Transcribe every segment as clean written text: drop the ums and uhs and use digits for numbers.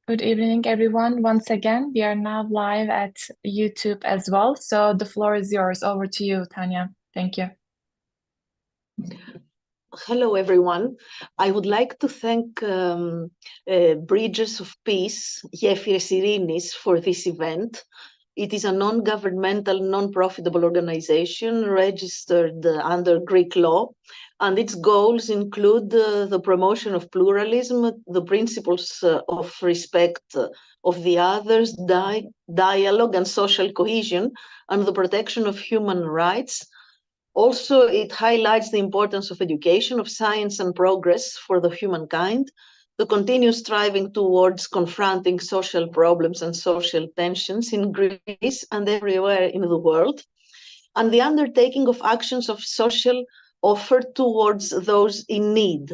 Good evening, everyone. Once again, we are now live at YouTube as well. So the floor is yours. Over to you, Tania. Thank you. Hello, everyone. I would like to thank Bridges of Peace, Gefyres Irinis, for this event. It is a non-governmental, non-profitable organization registered under Greek law, and its goals include the promotion of pluralism, the principles of respect of the others, dialogue and social cohesion, and the protection of human rights. Also, it highlights the importance of education, of science and progress for the humankind, the continuous striving towards confronting social problems and social tensions in Greece and everywhere in the world, and the undertaking of actions of social offer towards those in need.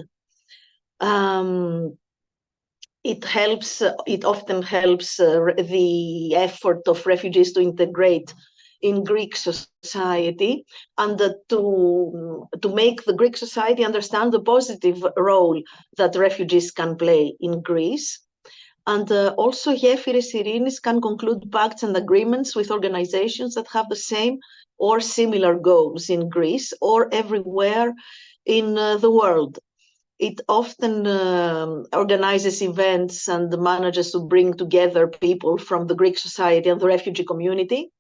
It often helps the effort of refugees to integrate in Greek society, and to make the Greek society understand the positive role that refugees can play in Greece. And also, Gefyres Irinis can conclude pacts and agreements with organizations that have the same or similar goals in Greece or everywhere in the world. It often organizes events and manages to bring together people from the Greek society and the refugee community,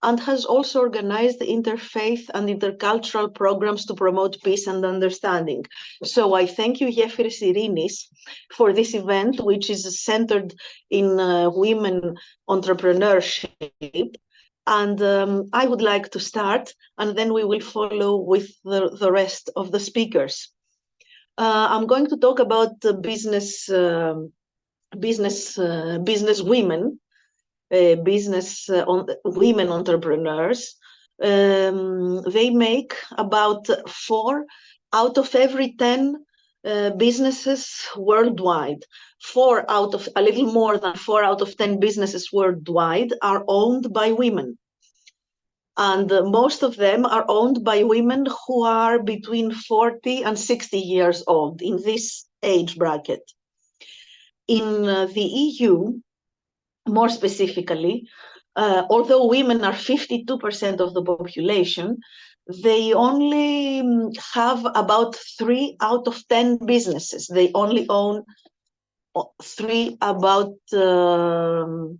and has also organized interfaith and intercultural programs to promote peace and understanding. So I thank you, Gefyres Irinis, for this event, which is centered in women entrepreneurship. And I would like to start, and then we will follow with the rest of the speakers. I'm going to talk about business women, women entrepreneurs. They make about 4 out of every 10 businesses worldwide. A little more than 4 out of 10 businesses worldwide are owned by women. And most of them are owned by women who are between 40 and 60 years old, in this age bracket. In the EU, more specifically, although women are 52% of the population, they only have about 3 out of 10 businesses. They only own 3 about 3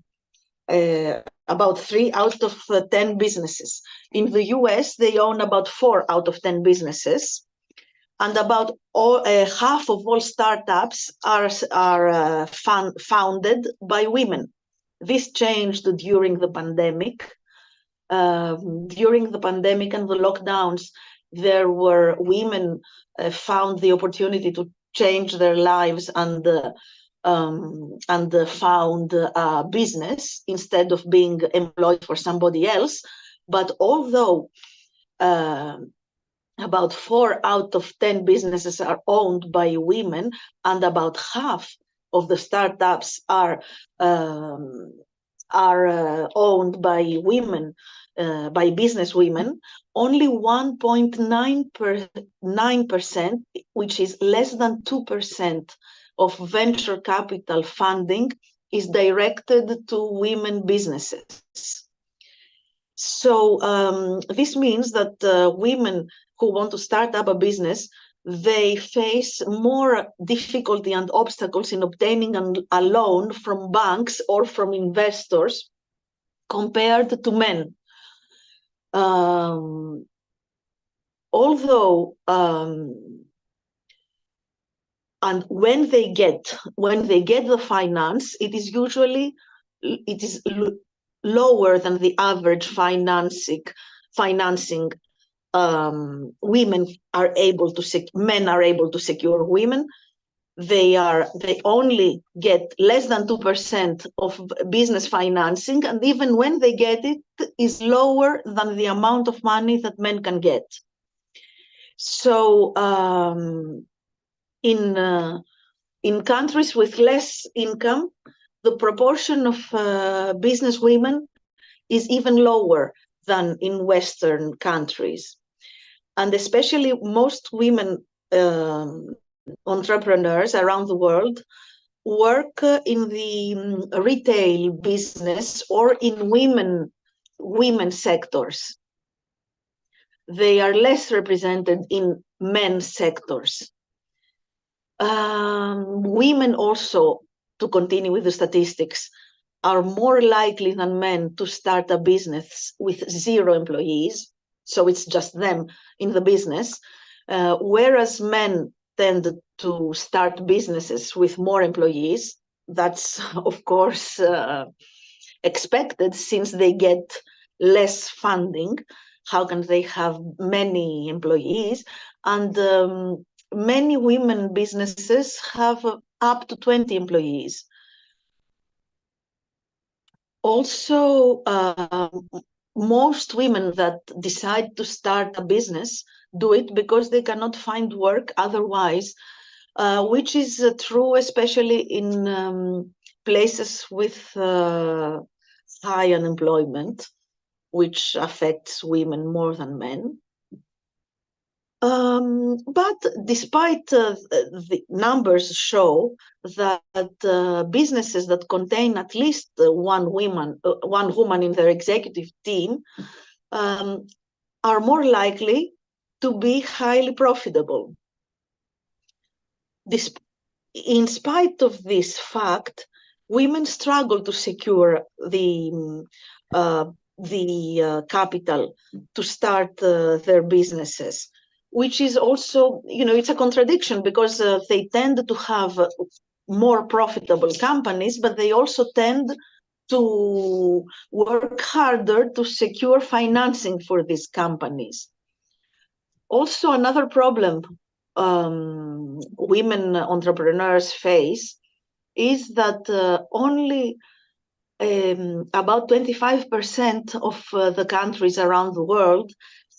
out of 10 businesses. In the US, they own about 4 out of 10 businesses, and about half of all startups are founded by women. This changed during the pandemic. During the pandemic and the lockdowns, there were women found the opportunity to change their lives and found a business instead of being employed for somebody else. But although about 4 out of 10 businesses are owned by women, and about half of the startups are owned by women, by business women, only 1.9%, which is less than 2% of venture capital funding, is directed to women businesses. So this means that women who want to start up a business, they face more difficulty and obstacles in obtaining a loan from banks or from investors compared to men. Although and when they get the finance, it is lower than the average financing men are able to secure women. They only get less than 2% of business financing, and even when they get it, is lower than the amount of money that men can get. So in countries with less income, the proportion of business women is even lower than in Western countries. And especially most women entrepreneurs around the world work in the retail business or in women sectors. They are less represented in men's sectors. Women also, to continue with the statistics, are more likely than men to start a business with 0 employees. So it's just them in the business, whereas men tend to start businesses with more employees. That's, of course, expected since they get less funding. How can they have many employees? And many women businesses have up to 20 employees. Also, most women that decide to start a business do it because they cannot find work otherwise, which is true especially in places with high unemployment, which affects women more than men. But despite the numbers show that businesses that contain at least one woman in their executive team are more likely to be highly profitable. In spite of this fact, women struggle to secure the capital to start their businesses, which is also, it's a contradiction because they tend to have more profitable companies, but they also tend to work harder to secure financing for these companies. Also, another problem women entrepreneurs face is that only about 25% of the countries around the world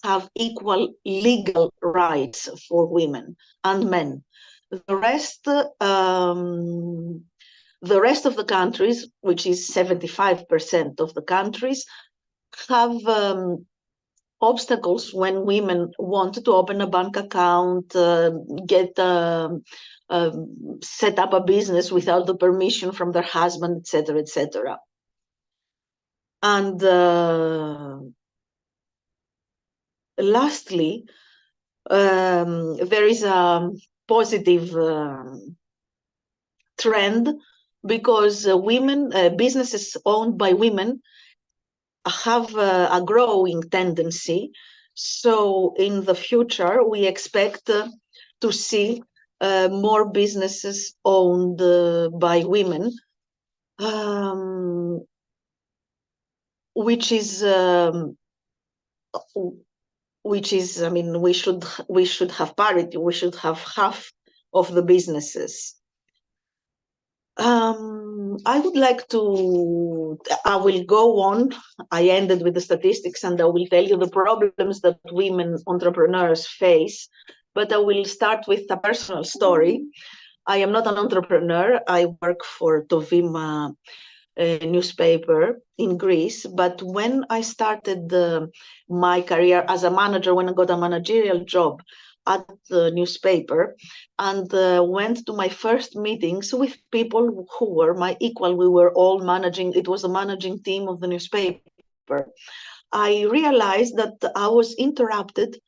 have equal legal rights for women and men. The rest of the countries, which is 75% of the countries, have obstacles when women want to open a bank account, set up a business without the permission from their husband, etc., etc. And lastly, there is a positive trend because businesses owned by women have a growing tendency. So in the future, we expect to see more businesses owned by women, which is, I mean, we should have parity. We should have half of the businesses. I would like to, I will go on. I ended with the statistics and I will tell you the problems that women entrepreneurs face, but I will start with a personal story. I am not an entrepreneur. I work for Tovima newspaper in Greece, but when I started my career as a manager, when I got a managerial job at the newspaper and went to my first meetings with people who were my equal, we were all managing, it was the managing team of the newspaper. I realized that I was interrupted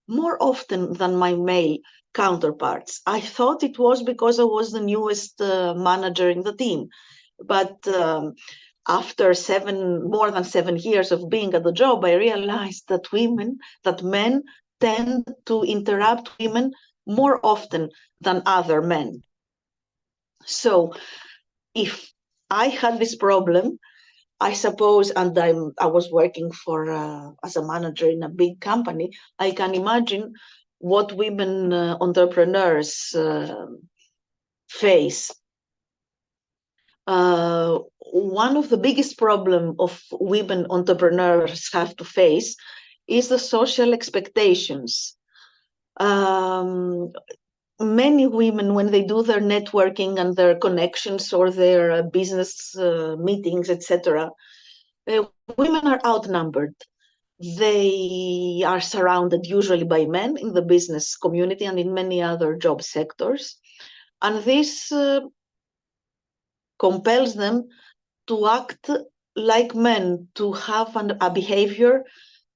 more often than my male counterparts. I thought it was because I was the newest manager in the team. But after more than 7 years of being at the job, I realized that men tend to interrupt women more often than other men. So if I had this problem, I suppose, and I was working as a manager in a big company, I can imagine what women entrepreneurs face. One of the biggest problems of women entrepreneurs have to face is the social expectations. Many women, when they do their networking and their connections or their business meetings, etc., women are outnumbered. They are surrounded usually by men in the business community and in many other job sectors. And this compels them to act like men, to have a behavior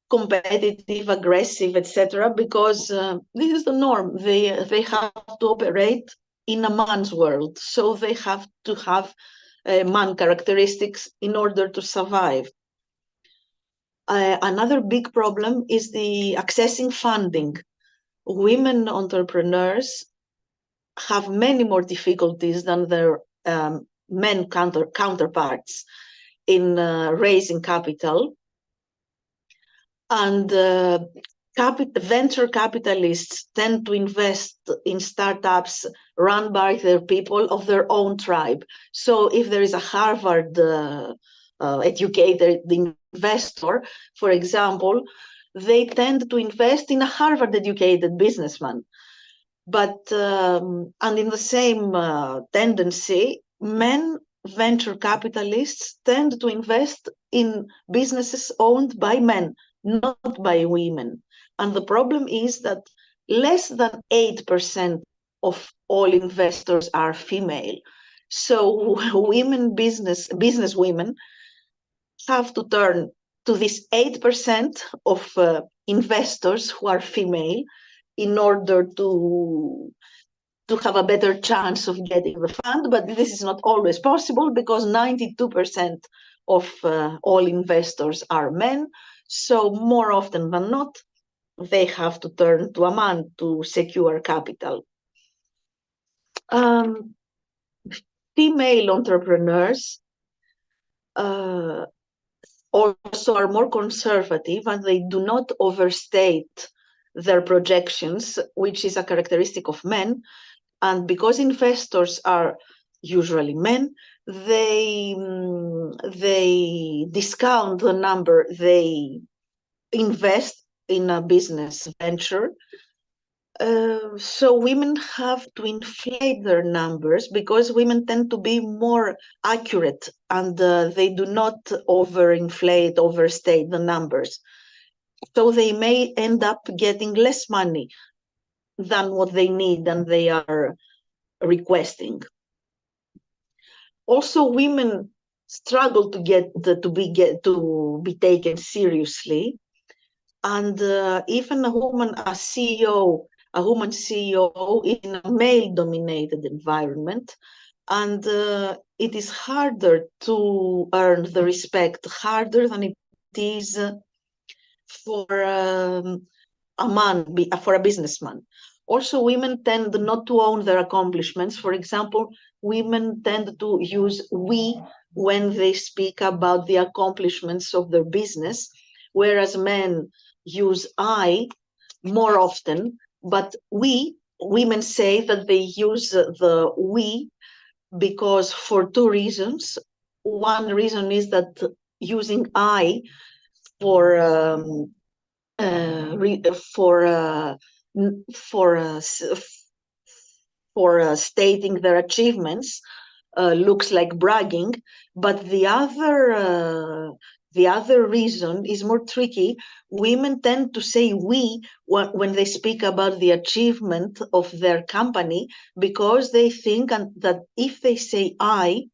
competitive, aggressive, etc., because this is the norm. They have to operate in a man's world, so they have to have man characteristics in order to survive. Another big problem is the accessing funding. Women entrepreneurs have many more difficulties than their men counterparts in raising capital. And venture capitalists tend to invest in startups run by their people of their own tribe. So if there is a Harvard educated investor, for example, they tend to invest in a Harvard educated businessman. But, and in the same tendency, men venture capitalists tend to invest in businesses owned by men, not by women. And the problem is that less than 8% of all investors are female. So business women have to turn to this 8% of investors who are female in order to have a better chance of getting the fund. But this is not always possible because 92% of all investors are men. So more often than not, they have to turn to a man to secure capital. Female entrepreneurs also are more conservative and they do not overstate their projections, which is a characteristic of men. And because investors are usually men, they discount the number they invest in a business venture. So women have to inflate their numbers because women tend to be more accurate and they do not overinflate, overstate the numbers. So they may end up getting less money than what they need and they are requesting. Also, women struggle to be taken seriously, and even a woman CEO in a male-dominated environment, and it is harder to earn the respect, harder than it is for a man, for a businessman. Also, women tend not to own their accomplishments. For example, women tend to use we when they speak about the accomplishments of their business, whereas men use I more often. But women say that they use the we because for two reasons. One reason is that using I for stating their achievements looks like bragging, but the other reason is more tricky. Women tend to say we when they speak about the achievement of their company because they think that if they say I,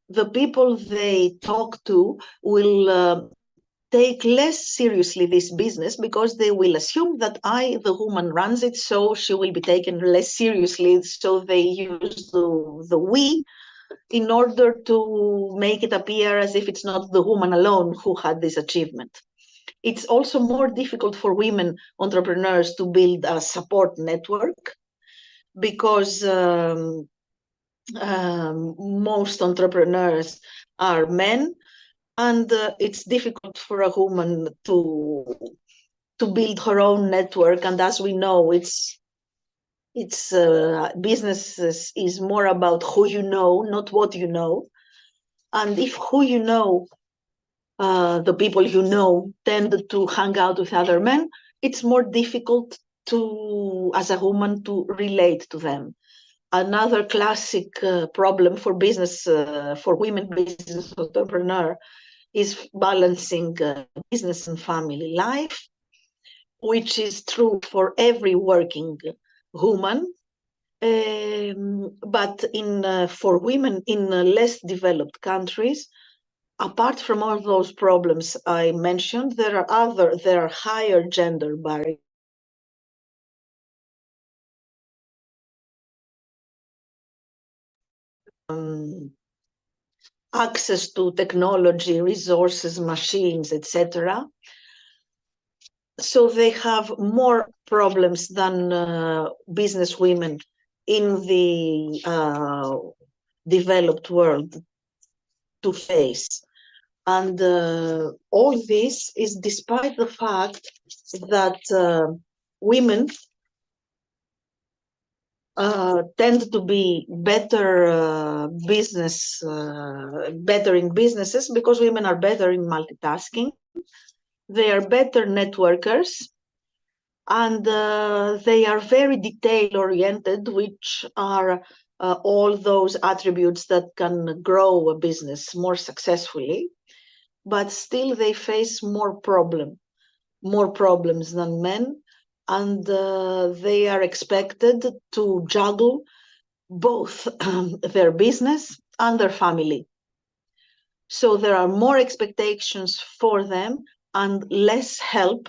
the people they talk to will take less seriously this business because they will assume that I, the woman, runs it, so she will be taken less seriously. So they use the we in order to make it appear as if it's not the woman alone who had this achievement. It's also more difficult for women entrepreneurs to build a support network because most entrepreneurs are men, and it's difficult for a woman to build her own network. And as we know, businesses is more about who you know, not what you know. And if who you know, the people you know, tend to hang out with other men, it's more difficult as a woman to relate to them. Another classic problem for women business entrepreneur is balancing business and family life, which is true for every working woman. But for women in less developed countries, apart from all those problems I mentioned, there are higher gender barriers. Access to technology, resources, machines, etc. So they have more problems than business women in the developed world to face. And all this is despite the fact that women tend to be better better in businesses because women are better in multitasking. They are better networkers, and they are very detail-oriented, which are all those attributes that can grow a business more successfully. But still, they face more problems than men, and they are expected to juggle both their business and their family. So there are more expectations for them and less help,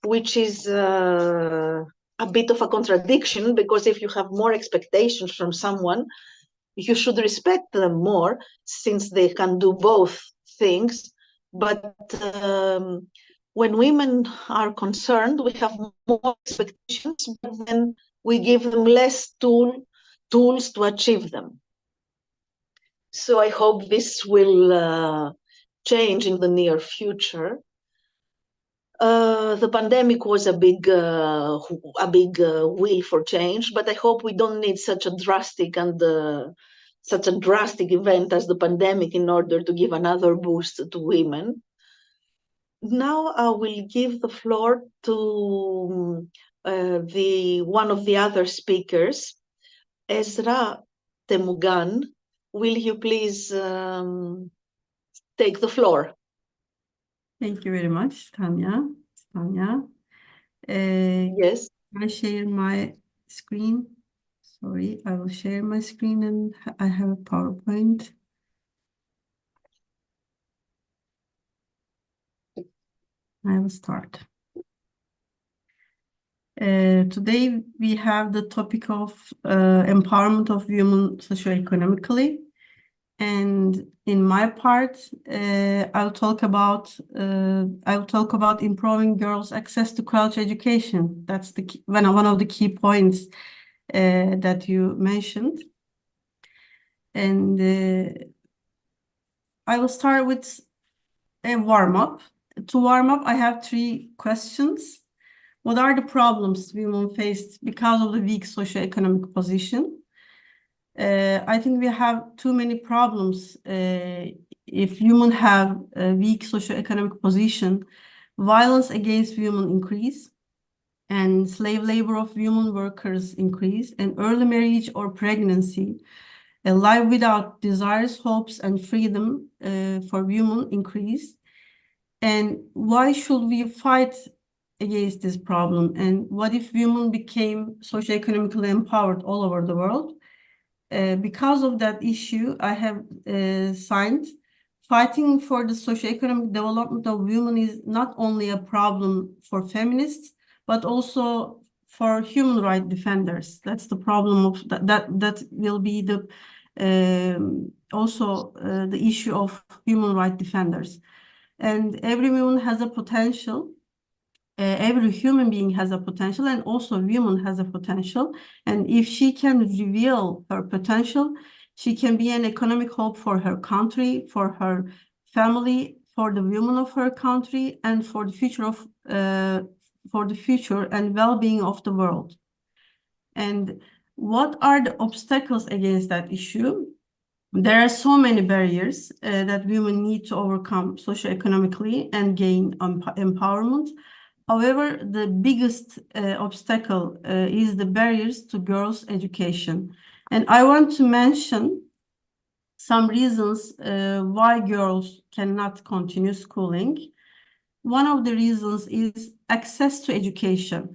which is a bit of a contradiction, because if you have more expectations from someone, you should respect them more, since they can do both things. But when women are concerned, we have more expectations, but then we give them less tools to achieve them. So I hope this will change in the near future. The pandemic was a big will for change, but I hope we don't need such a drastic event as the pandemic in order to give another boost to women. Now I will give the floor to one of the other speakers, Esra Temugan. Will you please take the floor? Thank you very much, Tania. Yes. Can I share my screen? Sorry, I will share my screen, and I have a PowerPoint. I will start. Today we have the topic of empowerment of women socio-economically. And in my part, I'll talk about improving girls' access to quality education. That's the key, one of the key points that you mentioned. And I will start with a warm-up. To warm up, I have 3 questions. What are the problems women faced because of the weak socioeconomic position? I think we have too many problems. If women have a weak socioeconomic position, violence against women increase, and slave labor of women workers increase, and early marriage or pregnancy, a life without desires, hopes, and freedom for women increase. And why should we fight against this problem? And what if women became socioeconomically empowered all over the world? Because of that issue, I have signed fighting for the socioeconomic development of women is not only a problem for feminists, but also for human rights defenders. That's the problem of that will be the also the issue of human rights defenders. And every woman has a potential. Every human being has a potential, and also woman has a potential. And if she can reveal her potential, she can be an economic hope for her country, for her family, for the women of her country, and for the future and well-being of the world. And what are the obstacles against that issue? There are so many barriers that women need to overcome socioeconomically and gain empowerment. However, the biggest obstacle is the barriers to girls' education. And I want to mention some reasons why girls cannot continue schooling. One of the reasons is access to education.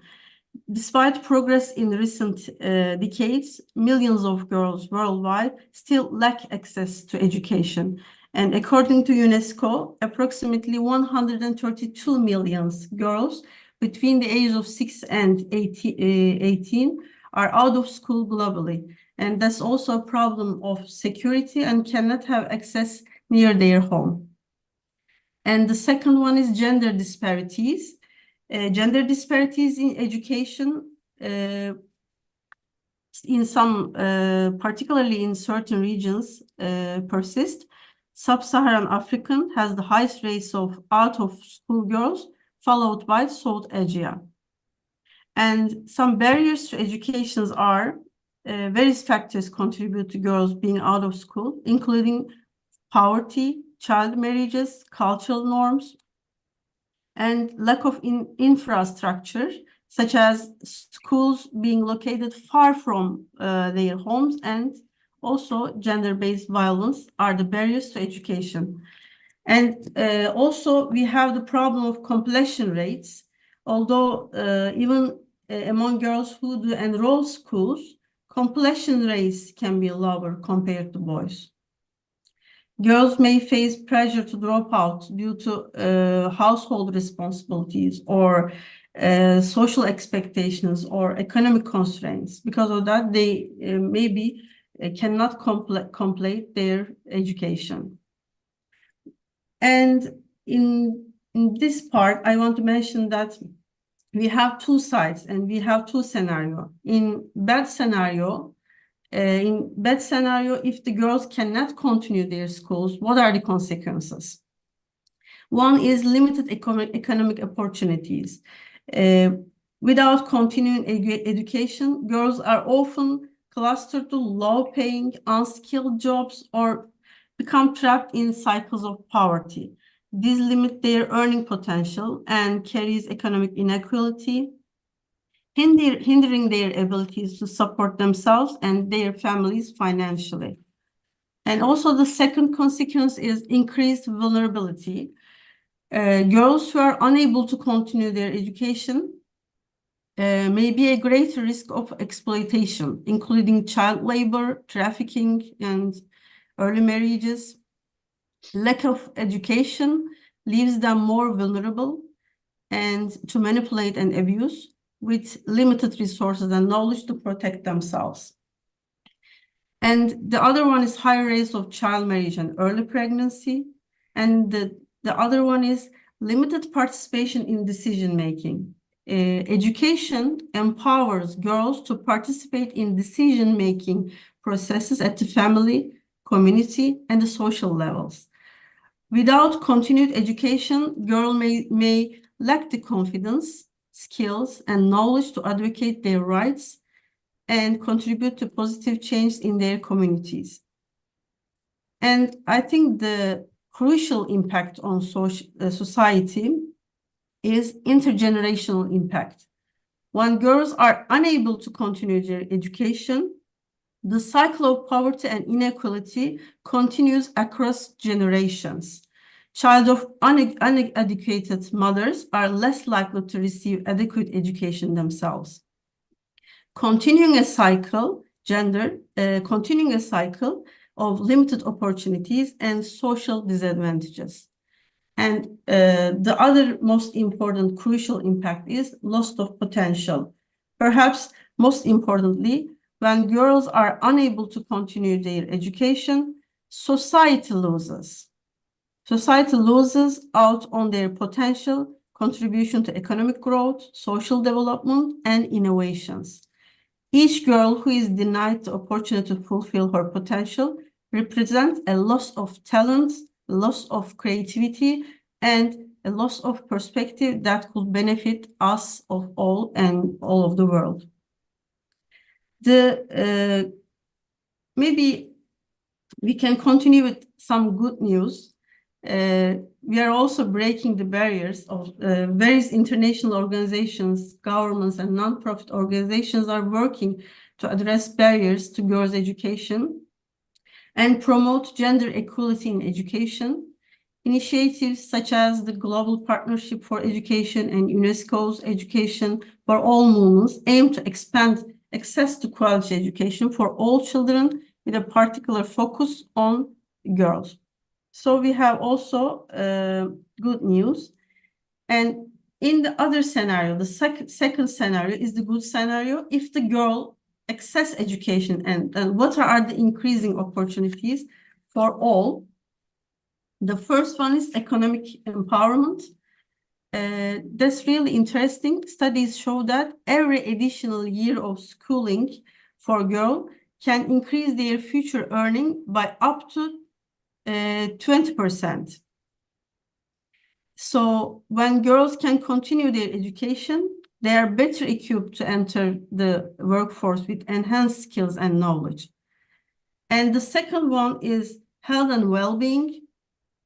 despite progress in recent decades, millions of girls worldwide still lack access to education. And according to UNESCO, approximately 132 million girls between the ages of 6 and 18 are out of school globally. And that's also a problem of security and cannot have access near their home. And the second one is gender disparities. Gender disparities in education in some, particularly in certain regions, persist. Sub-Saharan African has the highest rates of out-of-school girls, followed by South Asia. And some barriers to education are various factors contribute to girls being out of school, including poverty, child marriages, cultural norms, and lack of infrastructure, such as schools being located far from their homes, and also gender-based violence are the barriers to education. And also we have the problem of completion rates, although even among girls who do enroll schools, completion rates can be lower compared to boys. Girls may face pressure to drop out due to household responsibilities or social expectations or economic constraints. Because of that, they maybe cannot complete their education. And in this part, I want to mention that we have two sides and we have two scenarios. In bad scenario, if the girls cannot continue their schools, what are the consequences? One is limited economic opportunities. Without continuing education, girls are often clustered to low-paying, unskilled jobs or become trapped in cycles of poverty. This limits their earning potential and carries economic inequality, hindering their abilities to support themselves and their families financially. And also the second consequence is increased vulnerability. Girls who are unable to continue their education may be a greater risk of exploitation, including child labor, trafficking, and early marriages. Lack of education leaves them more vulnerable and to manipulate and abuse, with limited resources and knowledge to protect themselves. And the other one is higher rates of child marriage and early pregnancy. And the other one is limited participation in decision-making. Education empowers girls to participate in decision-making processes at the family, community, and the social levels. Without continued education, girls may lack the confidence, skills, and knowledge to advocate their rights and contribute to positive change in their communities. And I think the crucial impact on society is intergenerational impact. When girls are unable to continue their education, the cycle of poverty and inequality continues across generations. Child of uneducated mothers are less likely to receive adequate education themselves. Continuing a cycle of limited opportunities and social disadvantages. And the other most important crucial impact is loss of potential. Perhaps most importantly, when girls are unable to continue their education, society loses. Society loses out on their potential contribution to economic growth, social development, and innovations. Each girl who is denied the opportunity to fulfill her potential represents a loss of talent, a loss of creativity, and a loss of perspective that could benefit us of all and all of the world. Maybe we can continue with some good news. We are also breaking the barriers of various international organizations, governments, and non-profit organizations are working to address barriers to girls' education and promote gender equality in education. Initiatives such as the Global Partnership for Education and UNESCO's Education for All movements aim to expand access to quality education for all children with a particular focus on girls. So we have also good news. And in the other scenario, the second scenario is the good scenario. If the girl access education and what are the increasing opportunities for all? The first one is economic empowerment. That's really interesting. Studies show that every additional year of schooling for girls can increase their future earning by up to 20%. So when girls can continue their education, they are better equipped to enter the workforce with enhanced skills and knowledge. And the second one is health and well-being.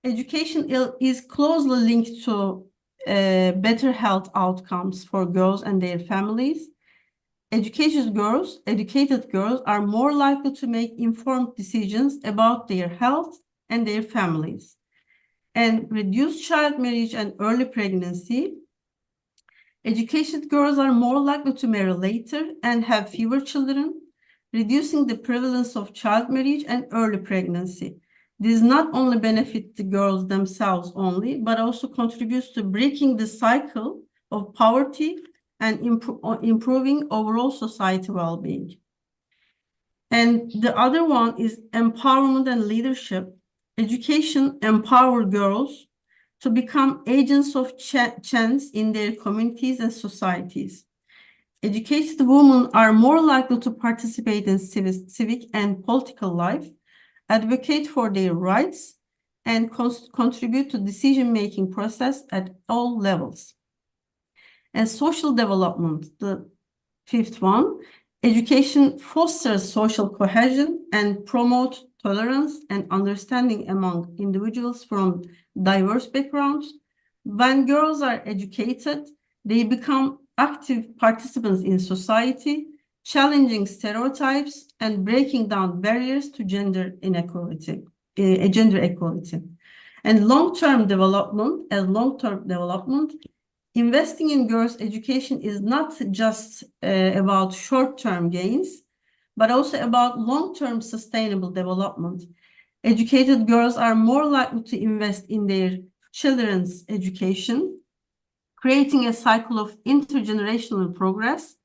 Education is closely linked to better health outcomes for girls and their families. Educated girls are more likely to make informed decisions about their health and their families. And reduce child marriage and early pregnancy. Educated girls are more likely to marry later and have fewer children, reducing the prevalence of child marriage and early pregnancy. This not only benefits the girls themselves only, but also contributes to breaking the cycle of poverty and improving overall society well-being. And the other one is empowerment and leadership. Education empowers girls to become agents of change in their communities and societies. Educated women are more likely to participate in civic and political life, advocate for their rights, and contribute to decision-making process at all levels. And social development, the fifth one, education fosters social cohesion and promotes tolerance and understanding among individuals from diverse backgrounds. When girls are educated, they become active participants in society, challenging stereotypes and breaking down barriers to gender equality. And long-term development, investing in girls' education is not just about short-term gains, but also about long-term sustainable development. Educated girls are more likely to invest in their children's education, creating a cycle of intergenerational progress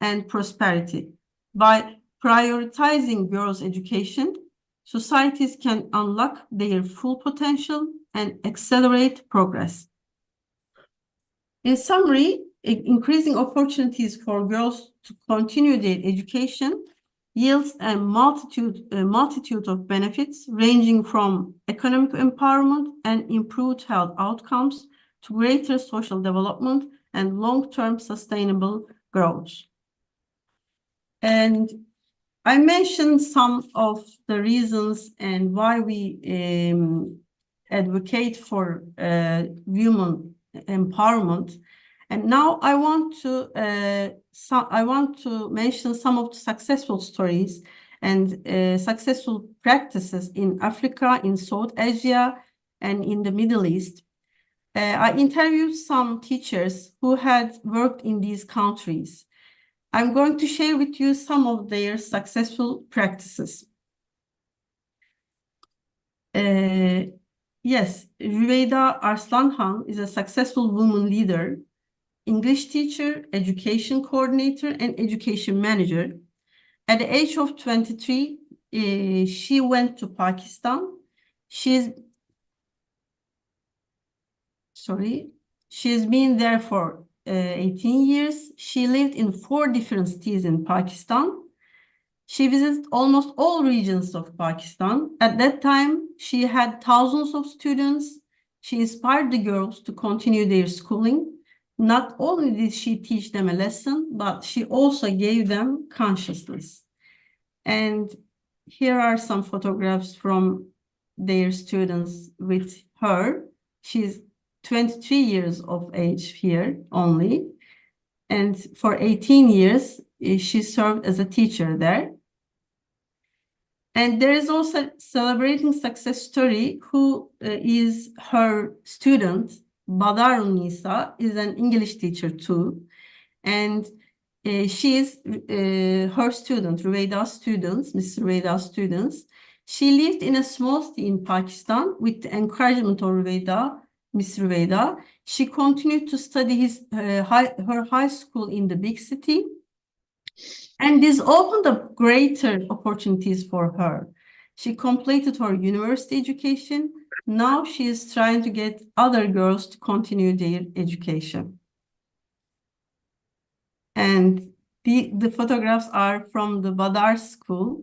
and prosperity. By prioritizing girls' education, societies can unlock their full potential and accelerate progress. In summary, increasing opportunities for girls to continue their education yields a multitude of benefits ranging from economic empowerment and improved health outcomes to greater social development and long-term sustainable growth. And I mentioned some of the reasons and why we advocate for women empowerment. And now I want to mention some of the successful stories and successful practices in Africa, in South Asia, and in the Middle East. I interviewed some teachers who had worked in these countries. I'm going to share with you some of their successful practices. Yes, Rüveyda Arslanhan is a successful woman leader, English teacher, education coordinator, and education manager. At the age of 23, she went to Pakistan. She has been there for 18 years. She lived in 4 different cities in Pakistan. She visited almost all regions of Pakistan. At that time, she had thousands of students. She inspired the girls to continue their schooling. Not only did she teach them a lesson, but she also gave them consciousness. And here are some photographs from their students with her. She's 23 years of age here only. And for 18 years, she served as a teacher there. And there is also celebrating success story who is her student, Badarun Nisa, is an English teacher too. And she is her student, Ruveyda's students, Miss Ruveyda's students. She lived in a small city in Pakistan with the encouragement of Ruveyda, Miss Ruveyda. She continued to study her high school in the big city. And this opened up greater opportunities for her. She completed her university education. Now she is trying to get other girls to continue their education. And the photographs are from the Badar school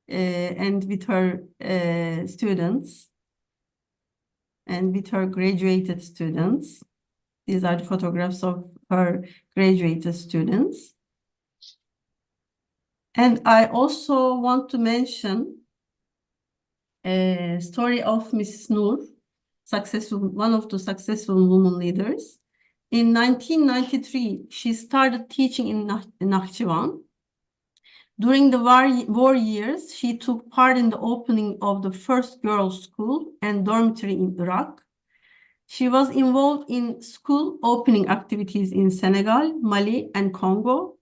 and with her students and with her graduated students. These are the photographs of her graduated students. And I also want to mention a story of Mrs. Noor, one of the successful women leaders. In 1993, she started teaching in Nakhchivan. During the war years, she took part in the opening of the first girls' school and dormitory in Iraq. She was involved in school opening activities in Senegal, Mali, and Congo.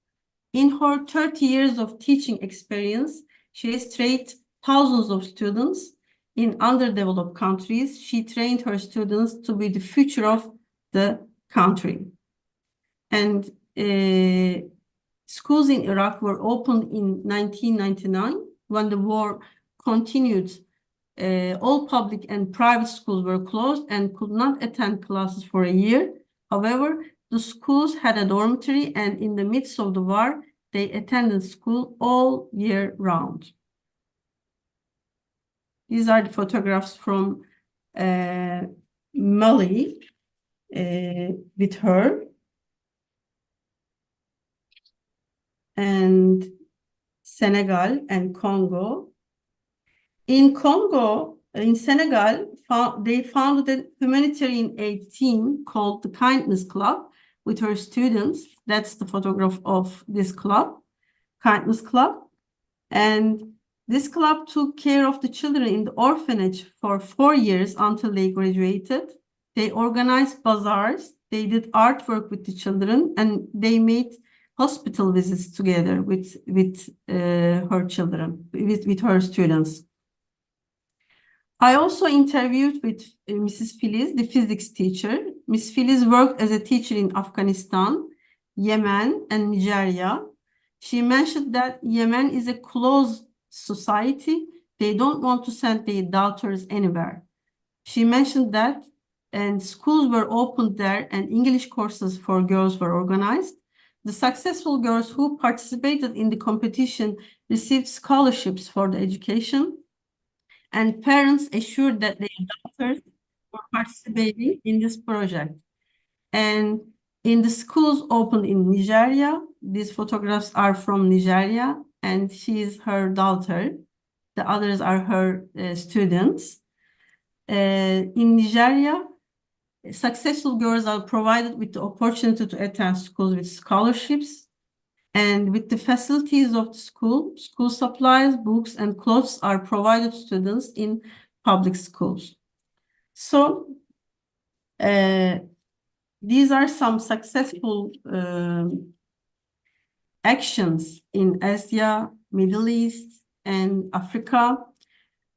In her 30 years of teaching experience, she has trained thousands of students in underdeveloped countries. She trained her students to be the future of the country. And schools in Iraq were opened in 1999. When the war continued, all public and private schools were closed and could not attend classes for a year. However, the schools had a dormitory, and in the midst of the war, they attended school all year round. These are the photographs from Mali with her. And Senegal and Congo. In Congo, in Senegal, they founded a humanitarian aid team called the Kindness Club with her students. That's the photograph of this club, Kindness Club. And this club took care of the children in the orphanage for 4 years until they graduated. They organized bazaars, they did artwork with the children, and they made hospital visits together with her children, with her students. I also interviewed with Mrs. Filiz, the physics teacher. Miss Filiz worked as a teacher in Afghanistan, Yemen, and Nigeria. She mentioned that Yemen is a closed society. They don't want to send their daughters anywhere. She mentioned that, and schools were opened there, and English courses for girls were organized. The successful girls who participated in the competition received scholarships for the education, and parents assured that their daughters were participating in this project. And in the schools opened in Nigeria, these photographs are from Nigeria, and she is her daughter. The others are her students. In Nigeria, successful girls are provided with the opportunity to attend schools with scholarships, and with the facilities of the school supplies, books, and clothes are provided to students in public schools. So these are some successful actions in Asia, Middle East, and Africa.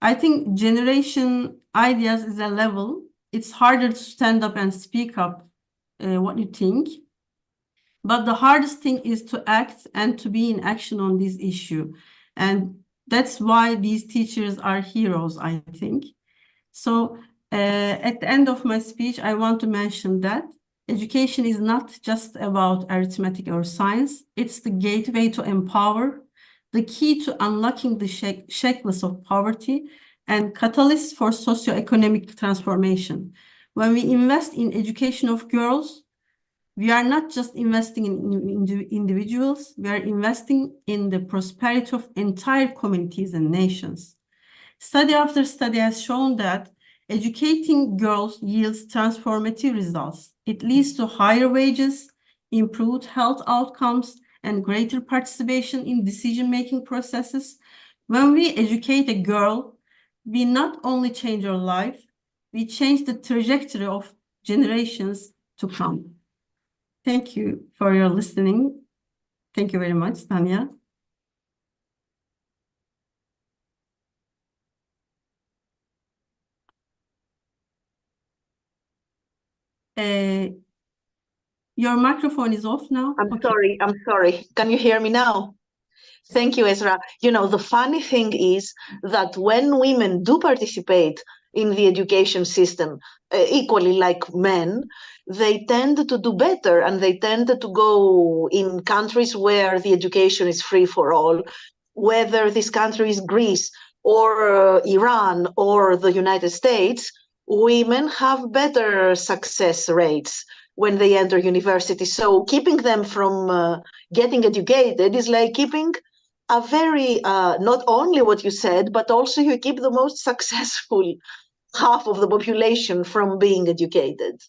I think generation ideas is a level. It's harder to stand up and speak up what you think. But the hardest thing is to act and to be in action on this issue. And that's why these teachers are heroes, I think. So at the end of my speech, I want to mention that education is not just about arithmetic or science. It's the gateway to empower, the key to unlocking the shackles of poverty, and catalyst for socio-economic transformation. When we invest in education of girls, we are not just investing in individuals, we are investing in the prosperity of entire communities and nations. Study after study has shown that educating girls yields transformative results. It leads to higher wages, improved health outcomes, and greater participation in decision-making processes. When we educate a girl, we not only change her life, we change the trajectory of generations to come. Thank you for your listening. Thank you very much, Tania. Your microphone is off now. I'm Okay. sorry. Can you hear me now? Thank you, Esra. You know, the funny thing is that when women do participate in the education system, equally like men, they tend to do better, and they tend to go in countries where the education is free for all, whether this country is Greece or Iran or the United States. Women have better success rates when they enter university. So keeping them from getting educated is like keeping a very, not only what you said, but also you keep the most successful half of the population from being educated.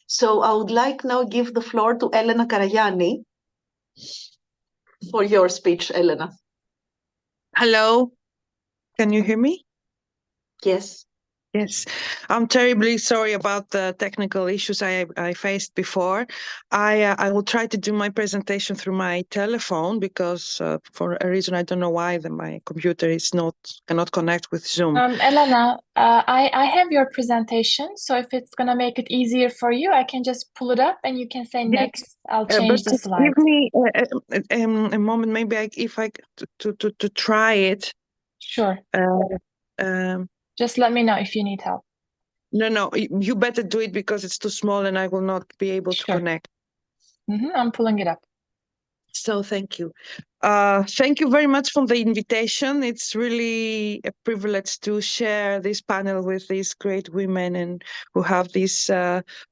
So I would like now give the floor to Elena Karagianni for your speech, Elena. Hello, can you hear me? Yes. Yes, I'm terribly sorry about the technical issues I faced before. I will try to do my presentation through my telephone because for a reason I don't know why my computer cannot connect with Zoom. Elena, I have your presentation, so if it's gonna make it easier for you, I can just pull it up and you can say next. I'll change the But slides. give me a moment, maybe if I to try it. Sure. Um, Just let me know if you need help. No, you better do it because it's too small and I will not be able to connect. I'm pulling it up. So thank you. Thank you very much for the invitation. It's really a privilege to share this panel with these great women and who have this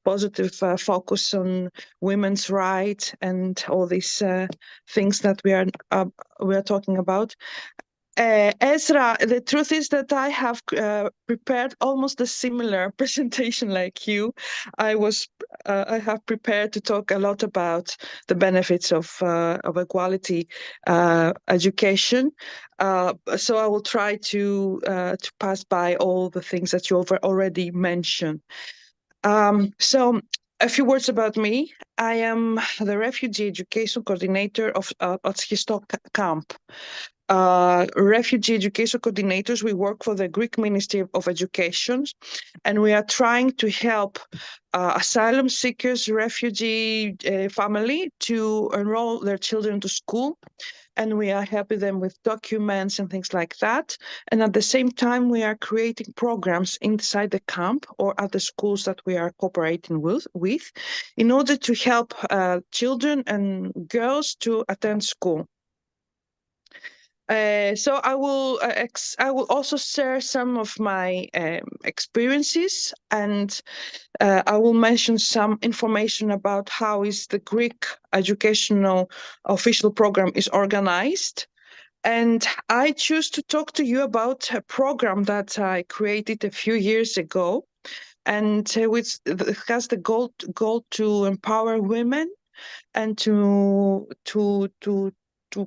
positive focus on women's rights and all these things that we are talking about. Esra, the truth is that I have prepared almost a similar presentation like you. I have prepared to talk a lot about the benefits of equality education. So I will try to pass by all the things that you already mentioned. So a few words about me. I am the refugee education coordinator of Athens camp. Refugee education coordinators, we work for the Greek Ministry of Education, and we are trying to help asylum seekers, refugee family to enroll their children to school. And we are helping them with documents and things like that. And at the same time, we are creating programs inside the camp or at the schools that we are cooperating with in order to help children and girls to attend school. So I will also share some of my experiences, and I will mention some information about how is the Greek educational official program is organized. And I choose to talk to you about a program that I created a few years ago, and which has the goal to empower women and to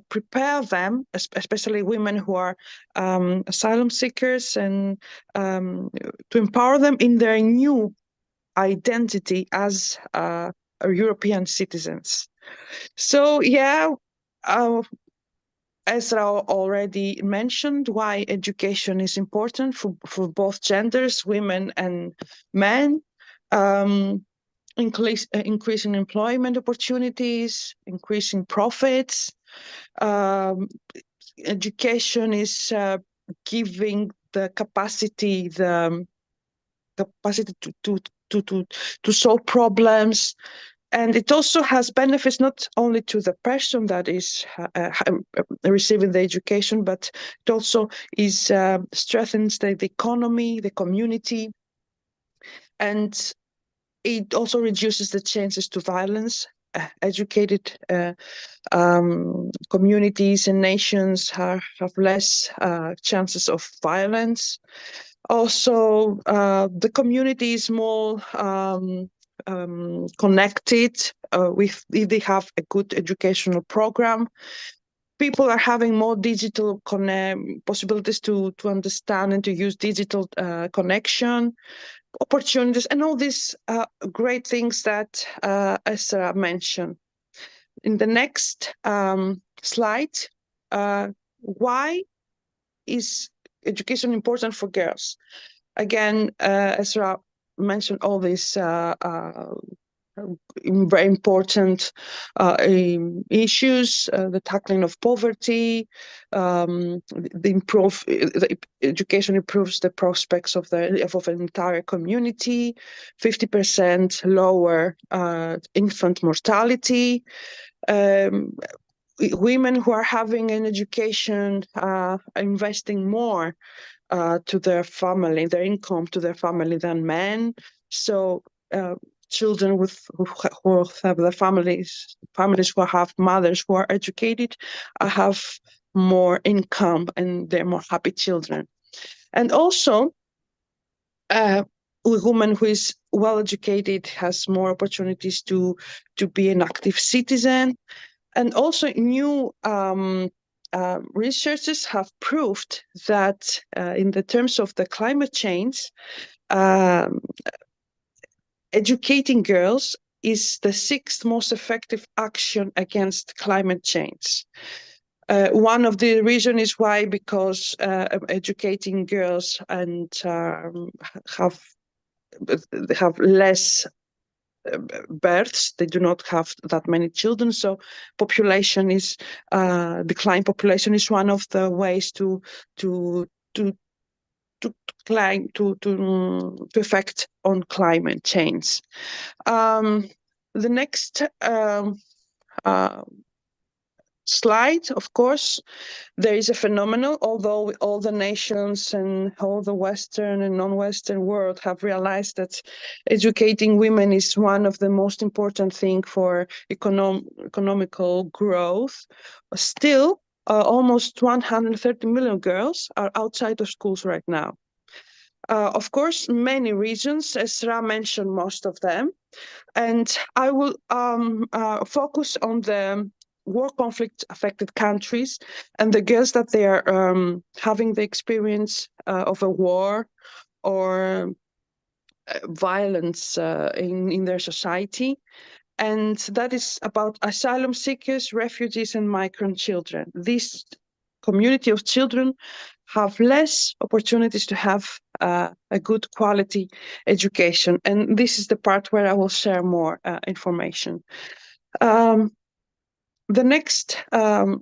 prepare them, especially women who are asylum seekers, and to empower them in their new identity as European citizens. So Esra already mentioned why education is important for both genders, women and men. Increasing employment opportunities, increasing profits. Education is giving the capacity to solve problems, and it also has benefits not only to the person that is receiving the education, but it also strengthens the economy, the community, and it also reduces the chances to violence. Educated communities and nations have less chances of violence. Also, the community is more connected if they have a good educational program. people are having more digital possibilities to understand and to use digital connection, opportunities, and all these great things that Esra mentioned. In the next slide, why is education important for girls? Again, Esra mentioned all these very important issues, the tackling of poverty, the education improves the prospects of an entire community, 50% lower infant mortality. Women who are having an education are investing more to their family, their income to their family than men. So children who have their families who have mothers who are educated have more income, and they're more happy children. And also, a woman who is well educated has more opportunities to be an active citizen. And also, new researchers have proved that in the terms of the climate change, educating girls is the 6th most effective action against climate change. One of the reasons is why, because educating girls and have less births, they do not have that many children, so population is decline. Population is one of the ways to affect on climate change. The next slide, of course, there is a phenomenon, although all the nations and all the Western and non-Western world have realized that educating women is one of the most important things for economical growth. Still, almost 130 million girls are outside of schools right now. Of course, many reasons, Esra mentioned most of them, and I will focus on the war conflict affected countries and the girls that they are having the experience of a war or violence in their society. And that is about asylum seekers, refugees, and migrant children. This community of children have less opportunities to have a good quality education. And this is the part where I will share more information. The next, in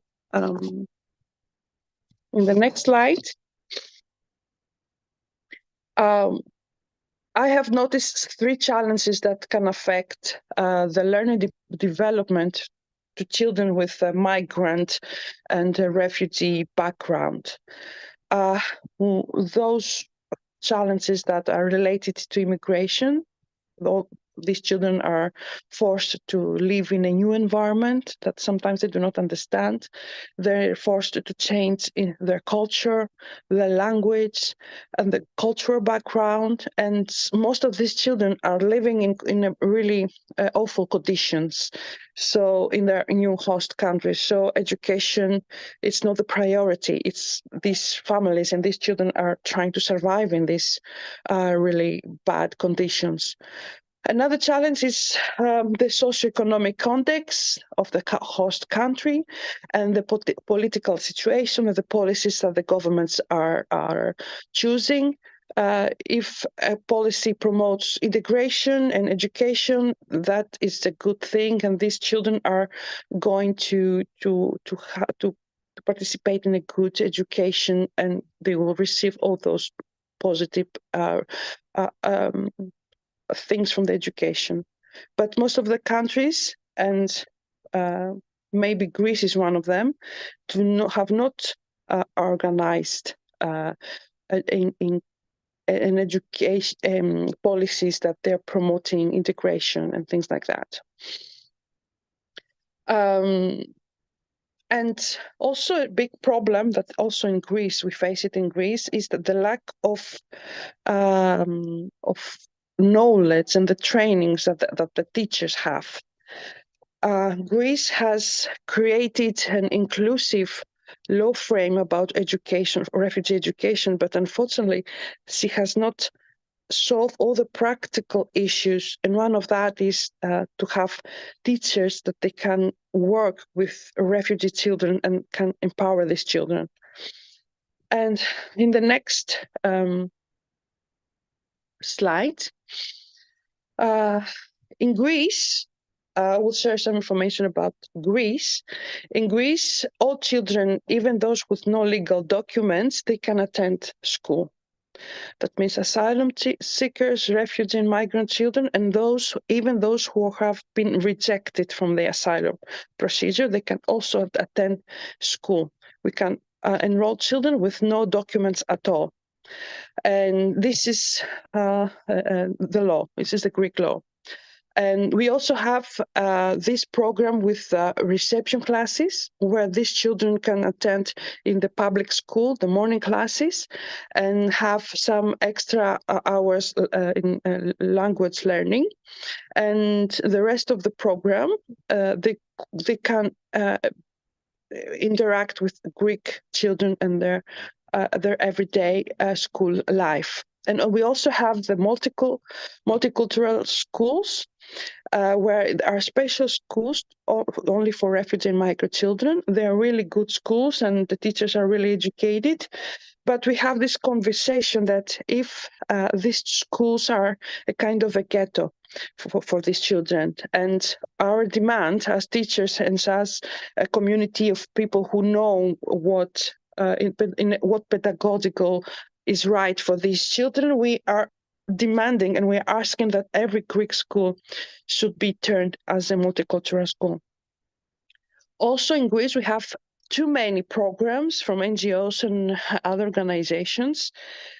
the next slide, I have noticed 3 challenges that can affect the learning development to children with a migrant and a refugee background. Those challenges that are related to immigration. These children are forced to live in a new environment that sometimes they do not understand. They're forced to change in their culture, their language, and the cultural background. And most of these children are living in a really awful conditions. So in their new host countries. So education is not the priority. It's these families and these children are trying to survive in these really bad conditions. Another challenge is the socio-economic context of the host country and the political situation and the policies that the governments are choosing. If a policy promotes integration and education, that is a good thing, and these children are going to participate in a good education, and they will receive all those positive things from the education. But most of the countries, and maybe Greece is one of them, have not organized in education policies that they're promoting integration and things like that. And also a big problem that also in Greece, we face it in Greece, is that the lack of knowledge and the trainings that the teachers have. Greece has created an inclusive law frame about education, refugee education, but unfortunately, she has not solved all the practical issues. And one of that is to have teachers that they can work with refugee children and can empower these children. And in the next slide, in Greece, we'll share some information about Greece. In Greece, all children, even those with no legal documents, they can attend school. That means asylum seekers, refugee and migrant children, and even those who have been rejected from the asylum procedure, they can also attend school. We can enroll children with no documents at all. And this is the law. This is the Greek law. And we also have this program with reception classes where these children can attend in the public school, the morning classes, and have some extra hours in language learning. And the rest of the program, they can interact with Greek children and their everyday school life. And we also have the multicultural schools, where there are special schools only for refugee and migrant children. They are really good schools and the teachers are really educated. But we have this conversation that if these schools are a kind of a ghetto for these children, and our demand as teachers and as a community of people who know what what pedagogical is right for these children, we are demanding and we're asking that every Greek school should be turned as a multicultural school. Also in Greece, we have too many programs from NGOs and other organizations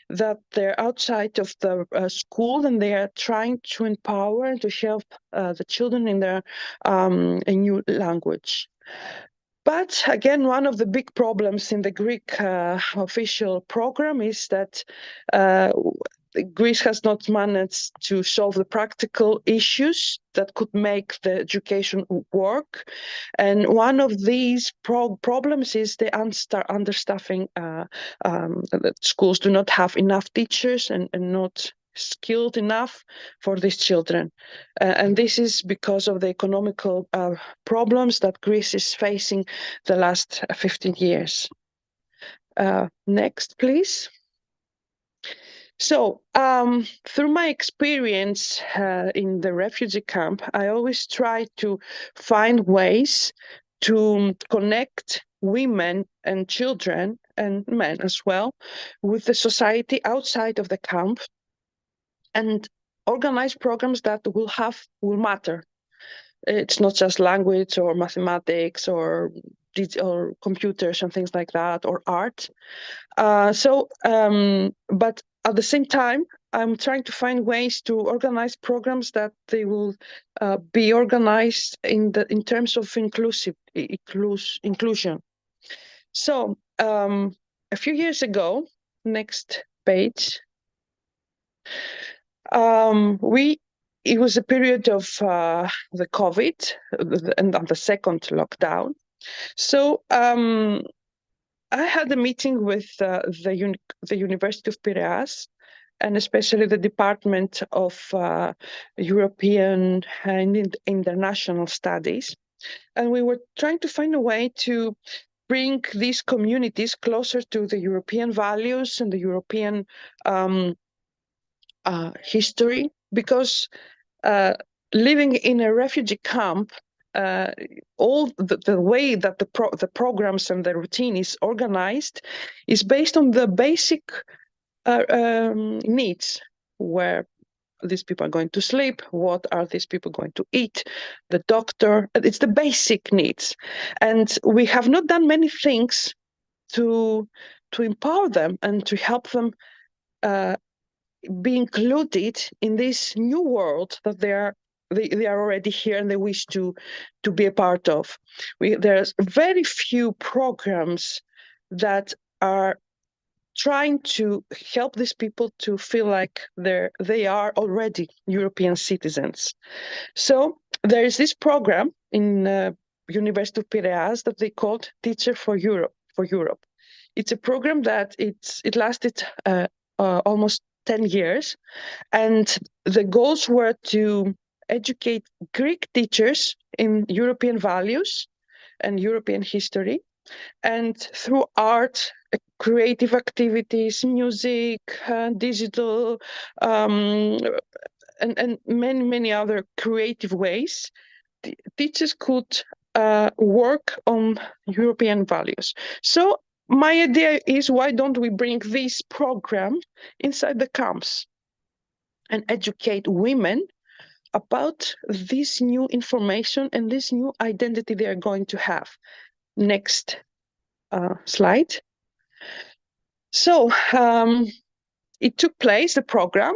that they're outside of the school and they are trying to empower and to help the children in their a new language. But again, one of the big problems in the Greek official program is that Greece has not managed to solve the practical issues that could make the education work. And one of these problems is the understaffing. That schools do not have enough teachers and not skilled enough for these children. And this is because of the economical problems that Greece is facing the last 15 years. Next, please. So through my experience in the refugee camp, I always try to find ways to connect women and children and men as well with the society outside of the camp and organize programs that will matter. It's not just language or mathematics or computers and things like that, or art. But at the same time, I'm trying to find ways to organize programs that they will be organized in terms of inclusion. So a few years ago, next page, it was a period of the COVID and the second lockdown. So I had a meeting with the University of Piraeus, and especially the Department of European and International Studies. And we were trying to find a way to bring these communities closer to the European values and the European history, because living in a refugee camp, all the way that the programs and the routine is organized is based on the basic needs, where these people are going to sleep, what are these people going to eat, the doctor. It's the basic needs. And we have not done many things to empower them and to help them be included in this new world that they are already here and they wish to be a part of. There's very few programs that are trying to help these people to feel like they are already European citizens. So there is this program in University of Piraeus that they called Teacher for Europe. It's a program that it lasted almost 10 years, and the goals were to educate Greek teachers in European values and European history, and through art, creative activities, music, digital, and many other creative ways, teachers could work on European values. So my idea is, why don't we bring this program inside the camps and educate women about this new information and this new identity they are going to have. Next slide. So it took place, the program,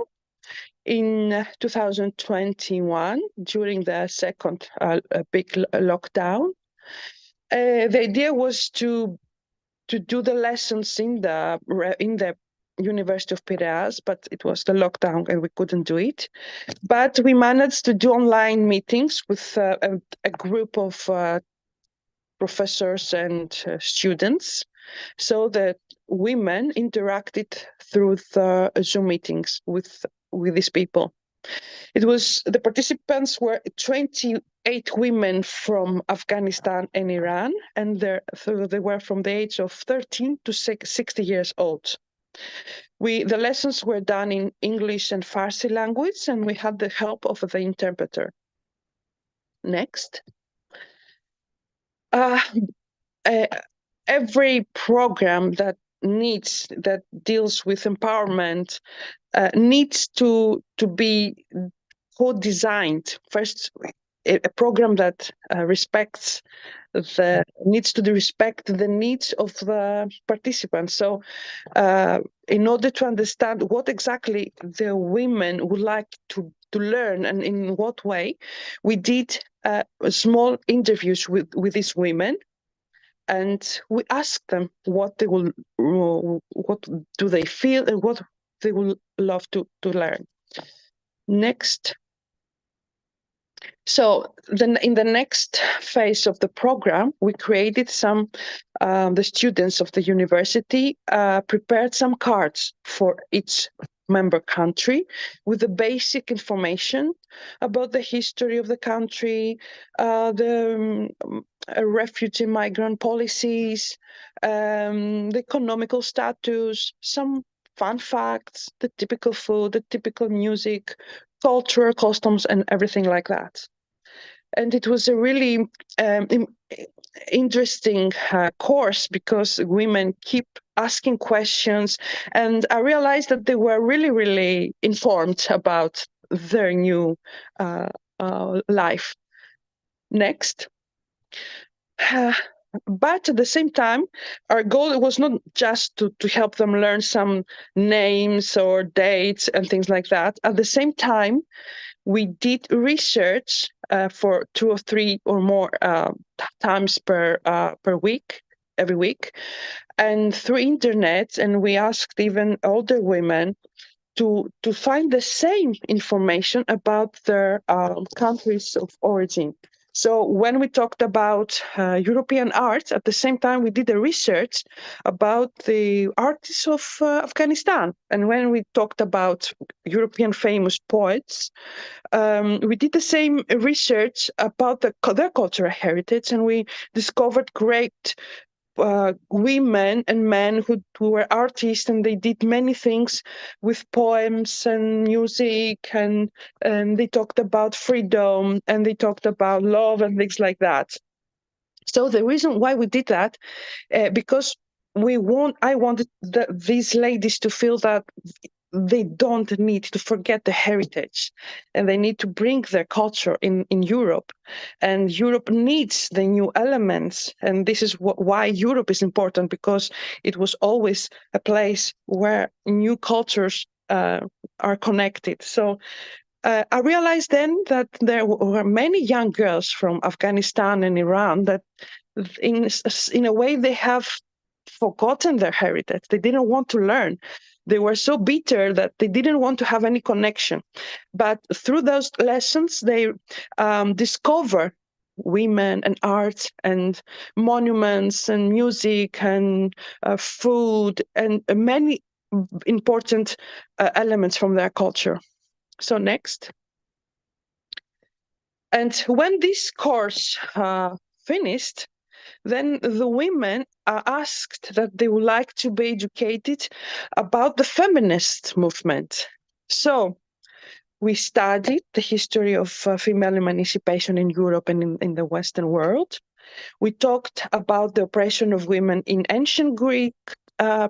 in 2021 during the second big lockdown. The idea was to do the lessons in the University of Piraeus, but it was the lockdown and we couldn't do it. But we managed to do online meetings with a group of professors and students, so that women interacted through the Zoom meetings with these people. The participants were 28 women from Afghanistan and Iran, and they were from the age of 13 to 60 years old. The lessons were done in English and Farsi language, and we had the help of the interpreter. Next. Every program that deals with empowerment needs to be co-designed. First, a program that needs to respect the needs of the participants. So in order to understand what exactly the women would like to learn and in what way, we did small interviews with these women, and we asked them what do they feel and what they would love to learn. Next. So then in the next phase of the program, we created the students of the university prepared some cards for each member country with the basic information about the history of the country, the refugee migrant policies, the economical status, some fun facts, the typical food, the typical music, culture, customs, and everything like that. And it was a really interesting course, because women keep asking questions, and I realized that they were really, really informed about their new life. Next. But at the same time, our goal was not just to help them learn some names or dates and things like that. At the same time, we did research for 2 or 3 or more times per week, every week, and through internet. And we asked even older women to find the same information about their countries of origin. So when we talked about European art, at the same time, we did a research about the artists of Afghanistan. And when we talked about European famous poets, we did the same research about their cultural heritage, and we discovered great women and men who were artists, and they did many things with poems and music, and they talked about freedom, and they talked about love and things like that. So the reason why we did that, because I wanted these ladies to feel that they don't need to forget the heritage, and they need to bring their culture in Europe. And Europe needs the new elements. And this is why Europe is important, because it was always a place where new cultures are connected. So I realized then that there were many young girls from Afghanistan and Iran that in a way they have forgotten their heritage. They didn't want to learn. They were so bitter that they didn't want to have any connection. But through those lessons, they discover women and art and monuments and music and food and many important elements from their culture. So next. And when this course finished, then the women are asked that they would like to be educated about the feminist movement. So we studied the history of female emancipation in Europe and in the Western world. We talked about the oppression of women in ancient Greek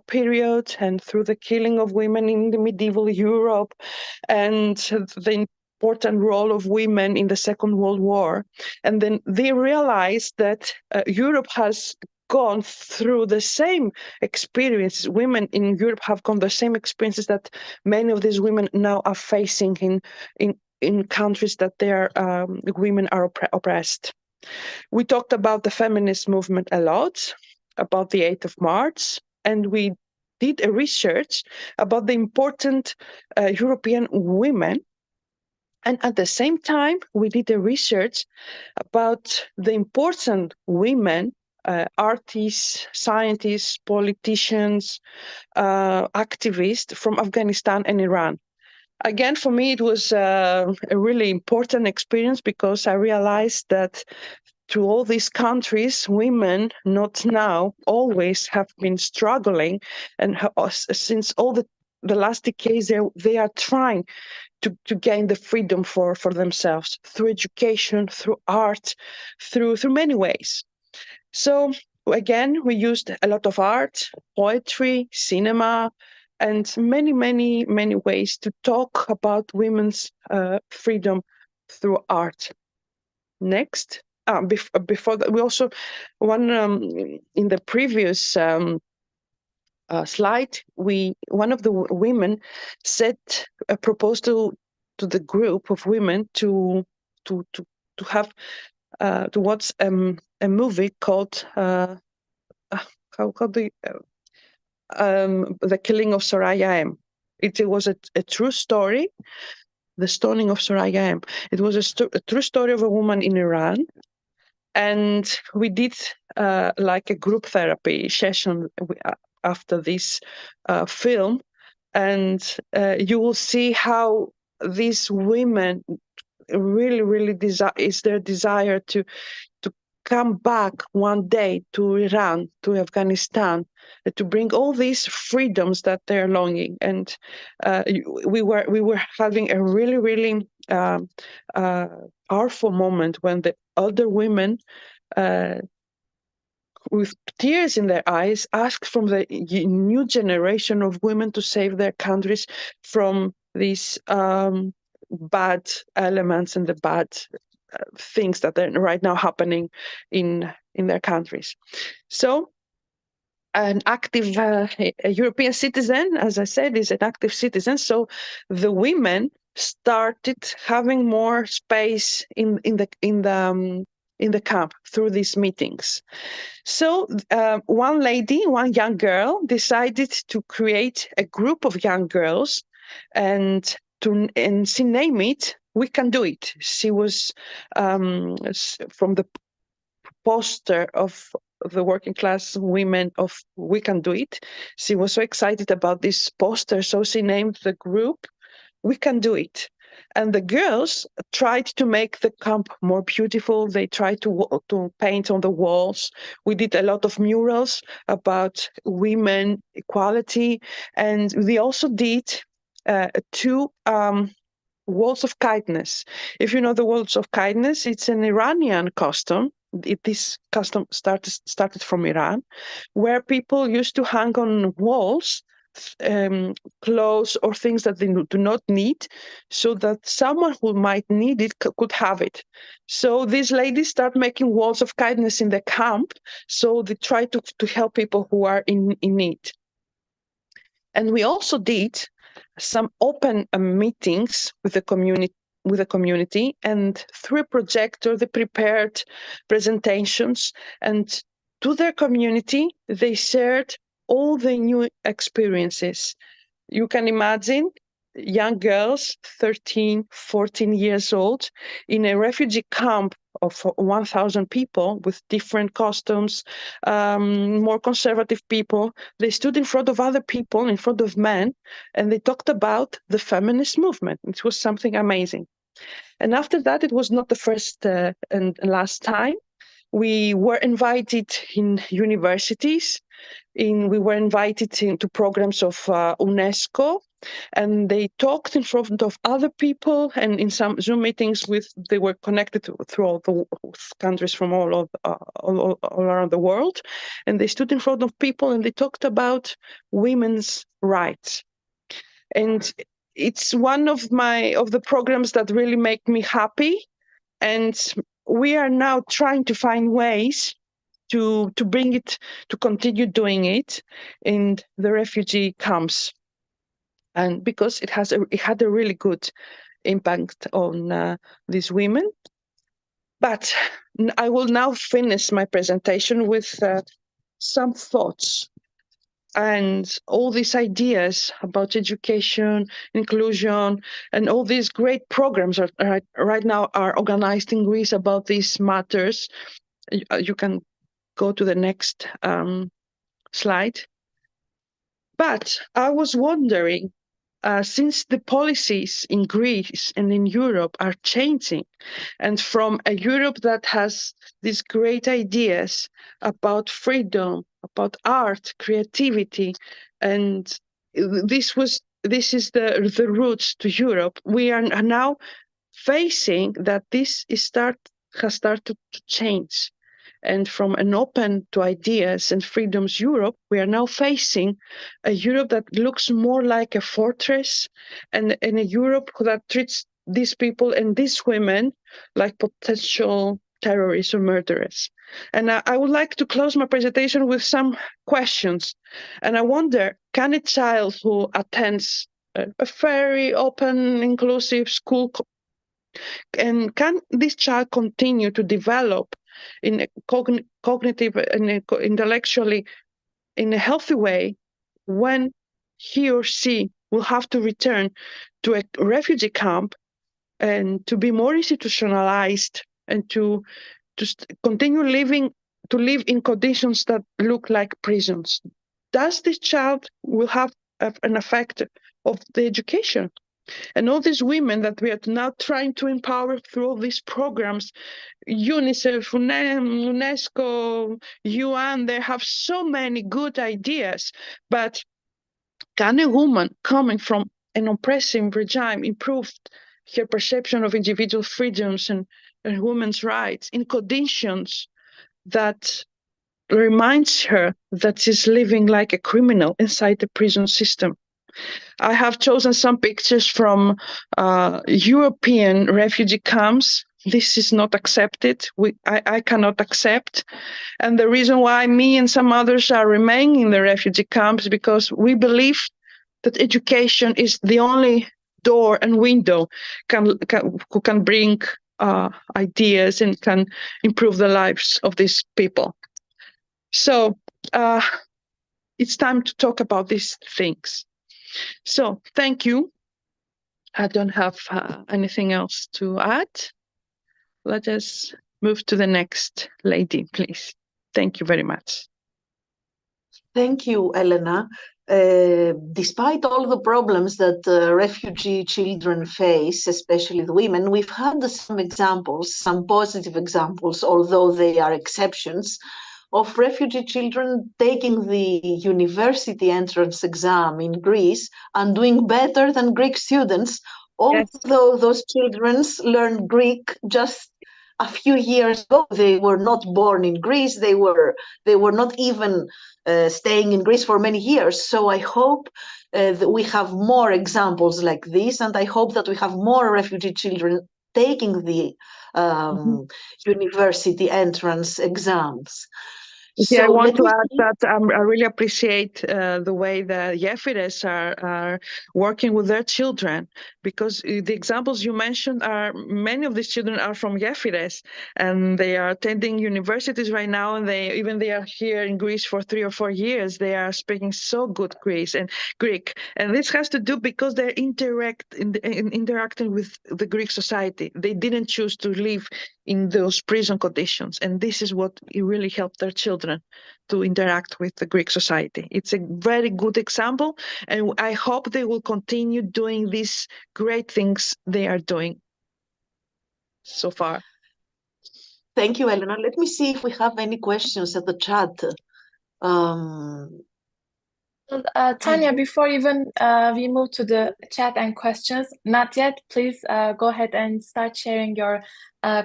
period and through the killing of women in the medieval Europe and the important role of women in the Second World War. And then they realized that Europe has gone through the same experiences. Women in Europe have gone the same experiences that many of these women now are facing in countries that their women are oppressed. We talked about the feminist movement a lot, about the 8th of March, and we did a research about the important European women. And at the same time, we did a research about the important women, artists, scientists, politicians, activists from Afghanistan and Iran. Again, for me, it was a really important experience because I realized that through all these countries, women, not now, always have been struggling. And since all the last decades, they are trying to gain the freedom for themselves through education, through art, through many ways. So again, we used a lot of art, poetry, cinema, and many ways to talk about women's freedom through art. Next. Before that, we also in the previous slide, one of the women proposed to the group of women to have to watch a movie called The Killing of Soraya M. It was a true story, the stoning of Soraya M. It was a true story of a woman in Iran. And we did like a group therapy session after this film. And you will see how these women really is their desire to come back one day to Iran, to Afghanistan, to bring all these freedoms that they're longing. And we were having a really powerful moment when the older women, with tears in their eyes, asked from the new generation of women to save their countries from these bad elements and the bad things that are right now happening in their countries. So an active European citizen, as I said, is an active citizen. So the women started having more space in the camp through these meetings. So one young girl, decided to create a group of young girls, and she named it "We Can Do It." She was from the poster of the working class women of "We Can Do It." She was so excited about this poster, so she named the group "We Can Do It." And the girls tried to make the camp more beautiful. They tried to paint on the walls. We did a lot of murals about women equality. And we also did 2 walls of kindness. If you know the walls of kindness, it's an Iranian custom. This custom started from Iran, where people used to hang on walls clothes or things that they do not need, so that someone who might need it could have it. So these ladies start making walls of kindness in the camp, so they try to help people who are in need. And we also did some open meetings with the community, and through a projector they prepared presentations and to their community, they shared all the new experiences. You can imagine young girls, 13, 14 years old, in a refugee camp of 1,000 people with different costumes, more conservative people. They stood in front of other people, in front of men, and they talked about the feminist movement. It was something amazing. And after that, it was not the first and last time. We were invited in universities. We were invited into programs of UNESCO, and they talked in front of other people, and in some Zoom meetings they were connected through all the countries from all around the world, and they stood in front of people and they talked about women's rights. And it's one of the programs that really make me happy, and we are now trying to find ways to bring it, to continue doing it in the refugee camps, and because it had a really good impact on these women. But I will now finish my presentation with some thoughts. And all these ideas about education, inclusion, and all these great programs right now are organized in Greece about these matters. You can go to the next slide. But I was wondering, since the policies in Greece and in Europe are changing, and from a Europe that has these great ideas about freedom, about art, creativity, and this is the roots to Europe, we are now facing that this has started to change. And from an open to ideas and freedoms Europe, we are now facing a Europe that looks more like a fortress, and a Europe that treats these people and these women like potential terrorists or murderers. And I would like to close my presentation with some questions. And I wonder, can a child who attends a very open, inclusive school, and can this child continue to develop in a cognitive and intellectually in a healthy way when he or she will have to return to a refugee camp and to be more institutionalized and to continue to live in conditions that look like prisons? Does this child will have an effect of the education? And all these women that we are now trying to empower through all these programs, UNICEF, UNESCO, UN, they have so many good ideas. But can a woman coming from an oppressive regime improve her perception of individual freedoms and women's rights in conditions that reminds her that she's living like a criminal inside the prison system? I have chosen some pictures from European refugee camps. This is not accepted. I cannot accept. And the reason why me and some others are remaining in the refugee camps is because we believe that education is the only door and window who can bring ideas and can improve the lives of these people. So it's time to talk about these things. So thank you. I don't have anything else to add. Let us move to the next lady, please. Thank you very much. Thank you, Elena. Despite all the problems that refugee children face, especially the women, we've had some examples, some positive examples, although they are exceptions, of refugee children taking the university entrance exam in Greece and doing better than Greek students, although those children learned Greek just a few years ago. They were not born in Greece. They were not even staying in Greece for many years. So I hope that we have more examples like this, and I hope that we have more refugee children taking the university entrance exams. Yeah, I So want let to me add see. that I really appreciate the way the Gefyres are working with their children, because the examples you mentioned many of these children are from Gefyres, and they are attending universities right now, and they are here in Greece for 3 or 4 years. They are speaking so good Greek, and this has to do because they're interacting with the Greek society. They didn't choose to live in those prison conditions, and this is what really helped their children to interact with the Greek society. It's a very good example, and I hope they will continue doing these great things they are doing so far. Thank you, Elena. Let me see if we have any questions at the chat. Tania, before even we move to the chat and questions, not yet, please go ahead and start sharing your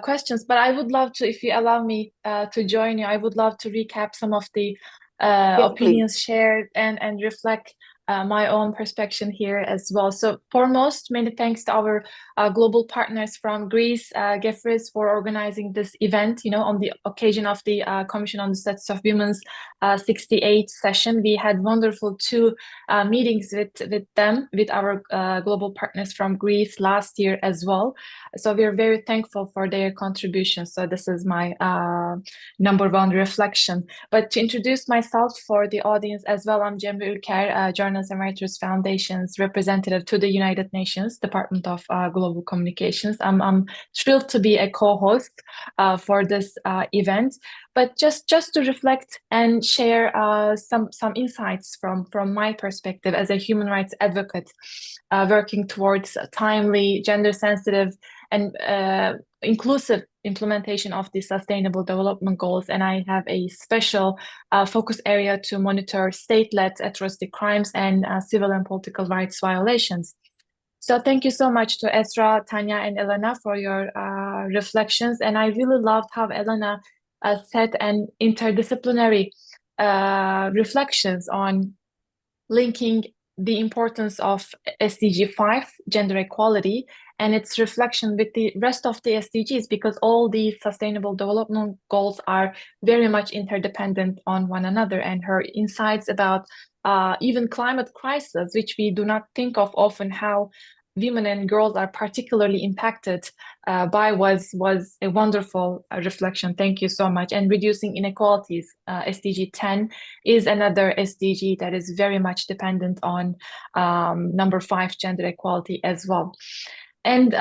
questions. But I would love to, if you allow me to join you, I would love to recap some of the opinions shared and reflect my own perspective here as well. So foremost, many thanks to our global partners from Greece, Gefyres, for organizing this event, on the occasion of the Commission on the Status of Women's 68th session. We had wonderful 2 meetings with our global partners from Greece last year as well. So we are very thankful for their contributions. So this is my number 1 reflection. But to introduce myself for the audience as well, I'm Cemre Ülker, Journalist Emeritus Foundation's representative to the United Nations Department of Global Communications. I'm thrilled to be a co-host for this event. But just to reflect and share some insights from my perspective as a human rights advocate, working towards a timely, gender-sensitive, and inclusive implementation of the Sustainable Development Goals. And I have a special focus area to monitor state-led atrocity crimes and civil and political rights violations. So thank you so much to Esra, Tania, and Elena for your reflections. And I really loved how Elena set an interdisciplinary reflections on linking the importance of SDG 5, gender equality, and its reflection with the rest of the SDGs, because all the Sustainable Development Goals are very much interdependent on one another. And her insights about even climate crisis, which we do not think of often, how women and girls are particularly impacted by, was a wonderful reflection. Thank you so much. And reducing inequalities, SDG 10 is another SDG that is very much dependent on number 5, gender equality as well. And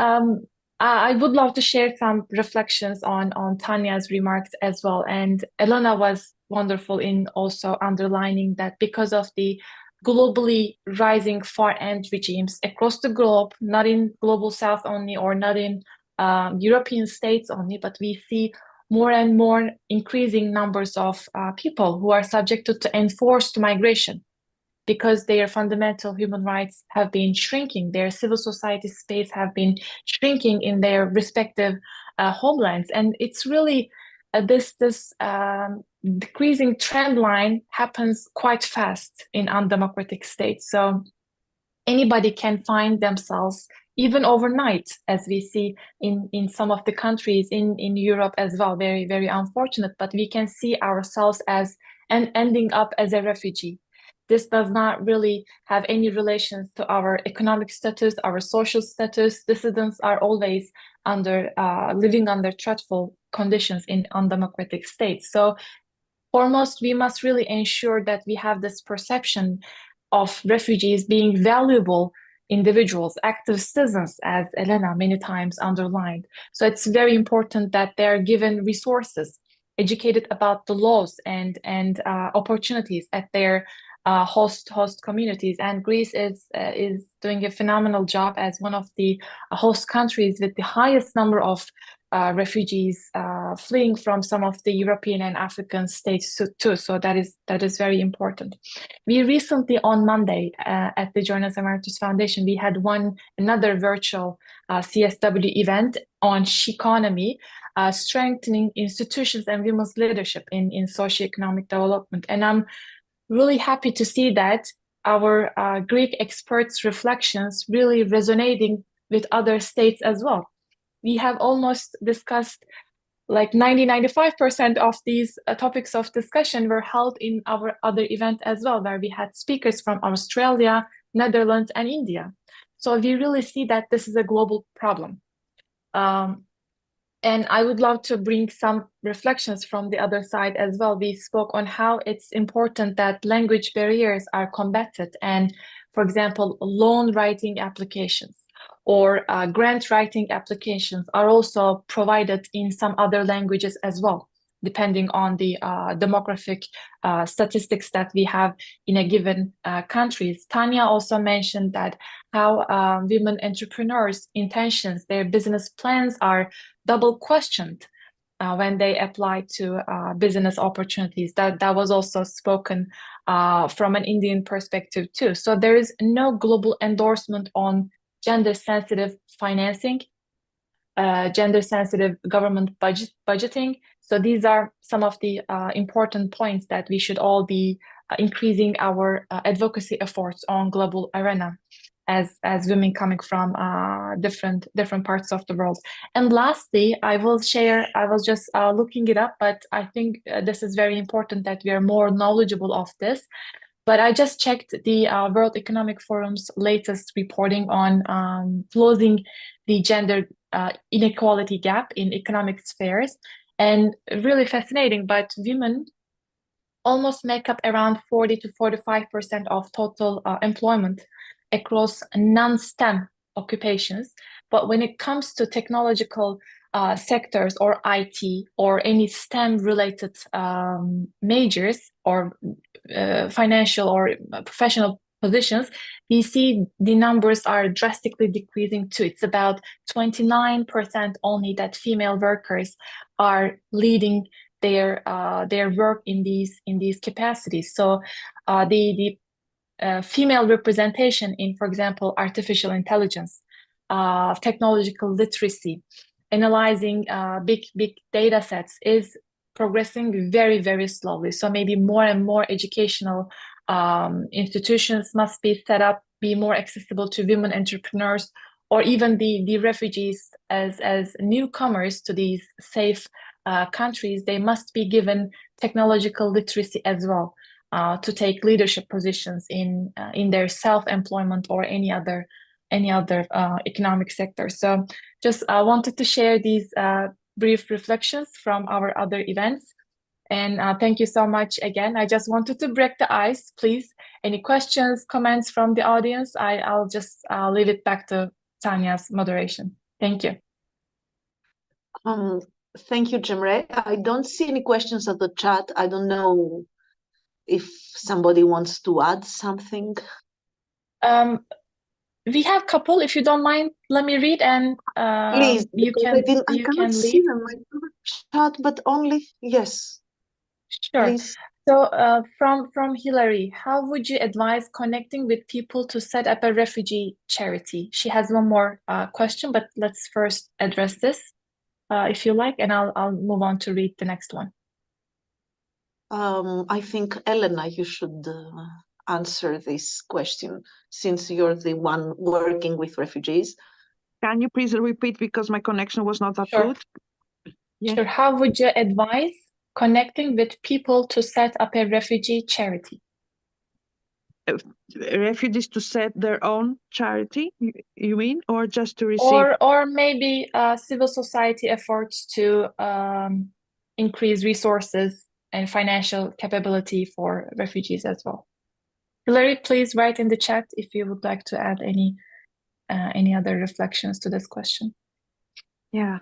I would love to share some reflections on Tania's remarks as well. And Elena was wonderful in also underlining that because of the globally rising far-end regimes across the globe, not in global south only or not in European states only, but we see more and more increasing numbers of people who are subjected to enforced migration because their fundamental human rights have been shrinking, their civil society space have been shrinking in their respective homelands. And it's really this decreasing trend line happens quite fast in undemocratic states. So anybody can find themselves even overnight, as we see in some of the countries in Europe as well. Very, very unfortunate, but we can see ourselves as and ending up as a refugee. This does not really have any relations to our economic status, our social status. Dissidents are always living under threatful conditions in undemocratic states. So foremost, we must really ensure that we have this perception of refugees being valuable individuals, active citizens, as Elena many times underlined. So it's very important that they're given resources, educated about the laws and opportunities at their host communities. And Greece is doing a phenomenal job as one of the host countries with the highest number of refugees fleeing from some of the European and African states too. So that is very important. We recently on Monday at the Journalist Emeritus Foundation, we had another virtual CSW event on She-Economy, strengthening institutions and women's leadership in socio-economic development. And I'm really happy to see that our Greek experts' reflections really resonating with other states as well. We have almost discussed like 95% of these topics of discussion were held in our other event as well, where we had speakers from Australia, Netherlands, and India. So we really see that this is a global problem. And I would love to bring some reflections from the other side as well. We spoke on how it's important that language barriers are combated. And for example, loan writing applications or grant writing applications are also provided in some other languages as well, depending on the demographic statistics that we have in a given countries. Tania also mentioned that how women entrepreneurs' intentions, their business plans are double questioned when they apply to business opportunities. That was also spoken from an Indian perspective too. So there is no global endorsement on gender-sensitive financing, gender-sensitive government budgeting. So these are some of the important points that we should all be increasing our advocacy efforts on global arena as women coming from different parts of the world. And lastly, I was just looking it up, but I think this is very important that we are more knowledgeable of this. But I just checked the World Economic Forum's latest reporting on closing the gender inequality gap in economic spheres. And really fascinating, but women almost make up around 40 to 45% of total employment across non-STEM occupations. But when it comes to technological sectors or IT or any STEM-related majors or financial or professional positions, we see the numbers are drastically decreasing too. It's about 29% only that female workers are leading their work in these capacities. So the female representation in, for example, artificial intelligence, technological literacy, analyzing big data sets is progressing very, very slowly. So maybe more and more educational institutions must be set up, be more accessible to women entrepreneurs, or even the refugees as newcomers to these safe countries. They must be given technological literacy as well to take leadership positions in their self-employment or any other economic sector. So just wanted to share these brief reflections from our other events. And thank you so much again. I just wanted to break the ice, please. Any questions, comments from the audience? I'll just leave it back to Tania's moderation. Thank you. Thank you, Cemre. I don't see any questions at the chat. I don't know if somebody wants to add something. We have a couple. If you don't mind, let me read and please. You can I cannot see them in my chat, but only yes. Sure. Please. So from Hillary, how would you advise connecting with people to set up a refugee charity? She has one more question, but let's first address this, if you like, and I'll move on to read the next one. I think, Elena, you should answer this question since you're the one working with refugees. Can you please repeat because my connection was not that Sure. good? Yeah. Sure. How would you advise connecting with people to set up a refugee charity? Refugees to set their own charity, you mean, or just to receive? Or maybe civil society efforts to increase resources and financial capability for refugees as well. Hillary, please write in the chat if you would like to add any other reflections to this question. Yeah.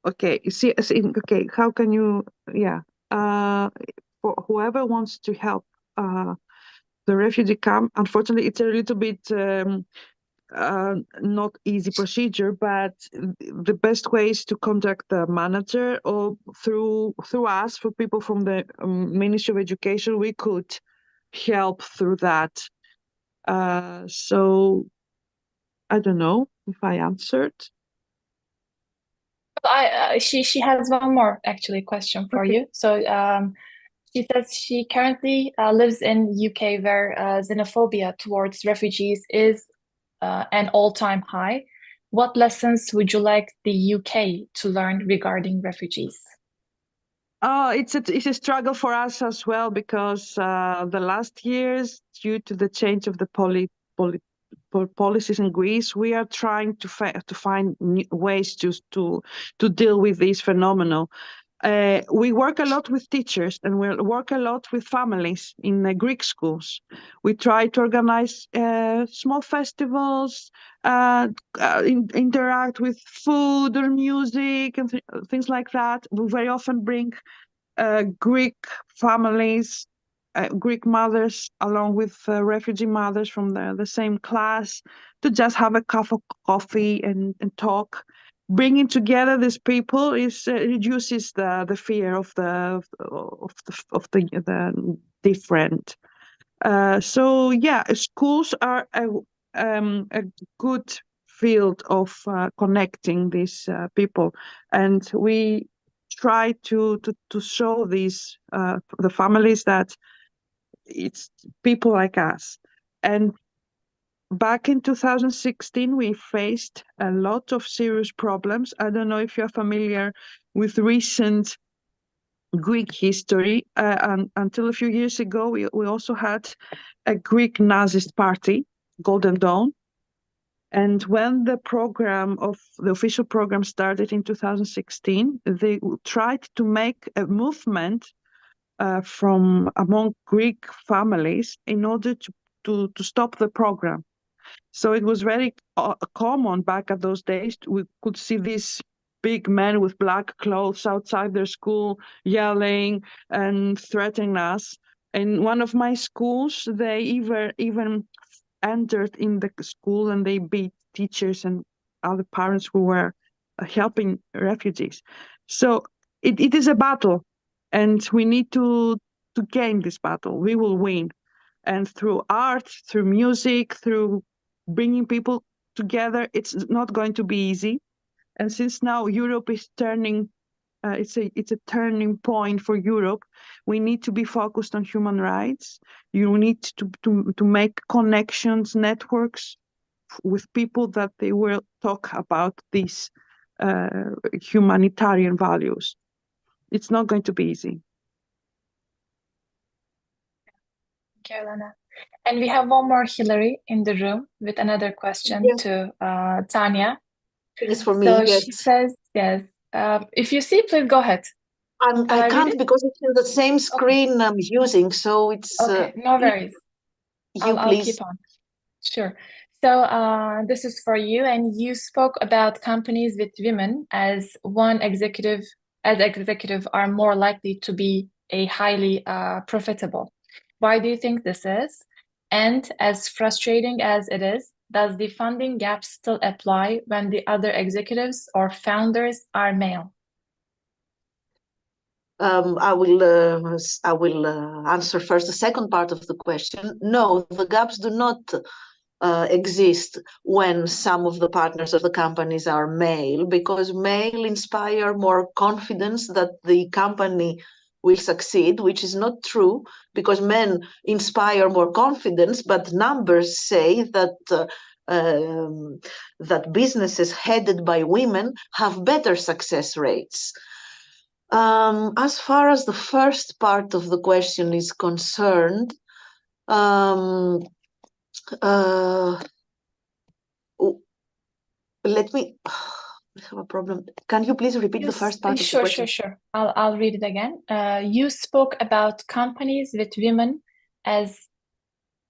Okay. Okay. How can you? Yeah. For whoever wants to help the refugee camp, unfortunately, it's a little bit not easy procedure, but the best way is to contact the manager or through us. For people from the Ministry of Education, we could help through that. So I don't know if I answered. She has one more actually question for you. So she says she currently lives in UK where xenophobia towards refugees is an all-time high. what lessons would you like the UK to learn regarding refugees? It's a struggle for us as well, because the last years, due to the change of the policies in Greece, we are trying to find ways to deal with this phenomenon. We work a lot with teachers, and we work a lot with families in Greek schools. We try to organize small festivals, interact with food or music and things like that. We very often bring Greek families, Greek mothers, along with refugee mothers from the same class, to just have a cup of coffee and talk. Bringing together these people reduces the fear of the different. So yeah, schools are a good field of connecting these people, and we try to show these the families that it's people like us. And back in 2016, we faced a lot of serious problems. I don't know if you're familiar with recent Greek history. Until a few years ago, we also had a Greek Nazist party, Golden Dawn. And when the official program started in 2016, they tried to make a movement from among Greek families in order to stop the program. So it was very common back at those days. We could see these big men with black clothes outside their school yelling and threatening us. In one of my schools, they even entered in the school and they beat teachers and other parents who were helping refugees. So it is a battle, and we need to gain this battle. We will win. And through art, through music, through bringing people together, it's not going to be easy. And since now Europe is turning, it's a turning point for Europe. We need to be focused on human rights. You need to make connections, networks with people that they will talk about these humanitarian values. It's not going to be easy. Thank you, Elena. And we have one more Hillary in the room with another question to Tania. It's for me. So yes. she says, yes. If you see, please go ahead. I can't because it's in the same screen I'm using, so it's okay. No worries. I'll please. keep on. Sure. So this is for you, and you spoke about companies with women as executive are more likely to be a highly profitable. Why do you think this is? And as frustrating as it is, does the funding gap still apply when the other executives or founders are male? I will answer first the second part of the question. No, the gaps do not exist when some of the partners of the companies are male, because male inspire more confidence that the company will succeed, which is not true, because men inspire more confidence, but numbers say that that businesses headed by women have better success rates. As far as the first part of the question is concerned, let me have a problem. Can you please repeat the first part of the question? Sure. I'll read it again. You spoke about companies with women as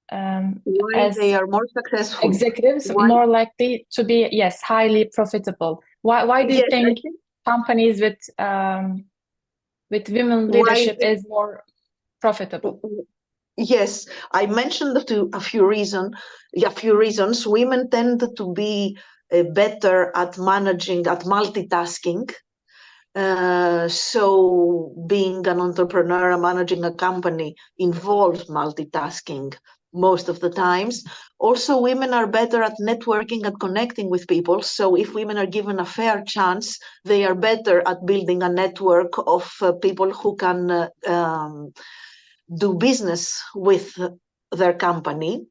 they are more successful. Executives more likely to be, yes, highly profitable. Why do you think companies with women leadership is more profitable? Yes, I mentioned a few reasons. Women tend to be better at managing, at multitasking. So being an entrepreneur and managing a company involves multitasking most of the times. Also, women are better at networking and connecting with people. So if women are given a fair chance, they are better at building a network of people who can do business with their company.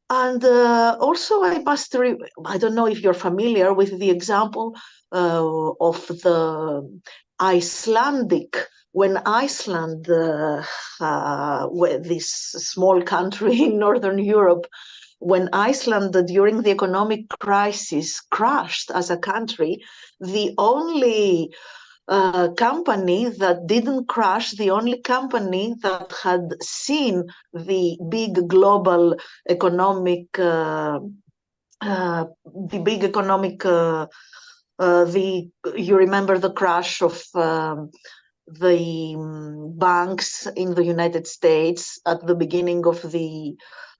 And also, I don't know if you're familiar with the example of the Icelandic, when Iceland, this small country in Northern Europe, when Iceland during the economic crisis crashed as a country, the only company that didn't crash, the only company that had seen the big global economic, you remember the crash of the banks in the United States at the beginning of the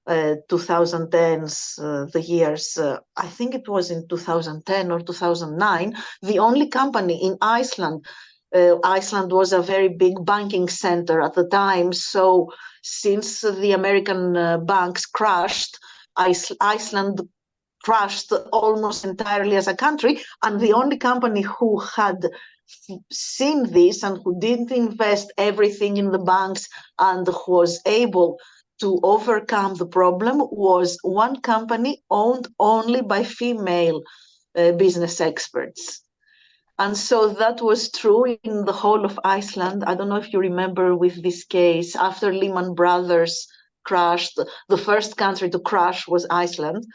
2010s, the years, I think it was in 2010 or 2009, the only company in Iceland, Iceland was a very big banking center at the time. So since the American banks crashed, Iceland crashed almost entirely as a country. And the only company who had seen this and who didn't invest everything in the banks and who was able to overcome the problem was one company owned only by female business experts. And so that was true in the whole of Iceland. I don't know if you remember with this case, after Lehman Brothers crashed, the first country to crash was Iceland.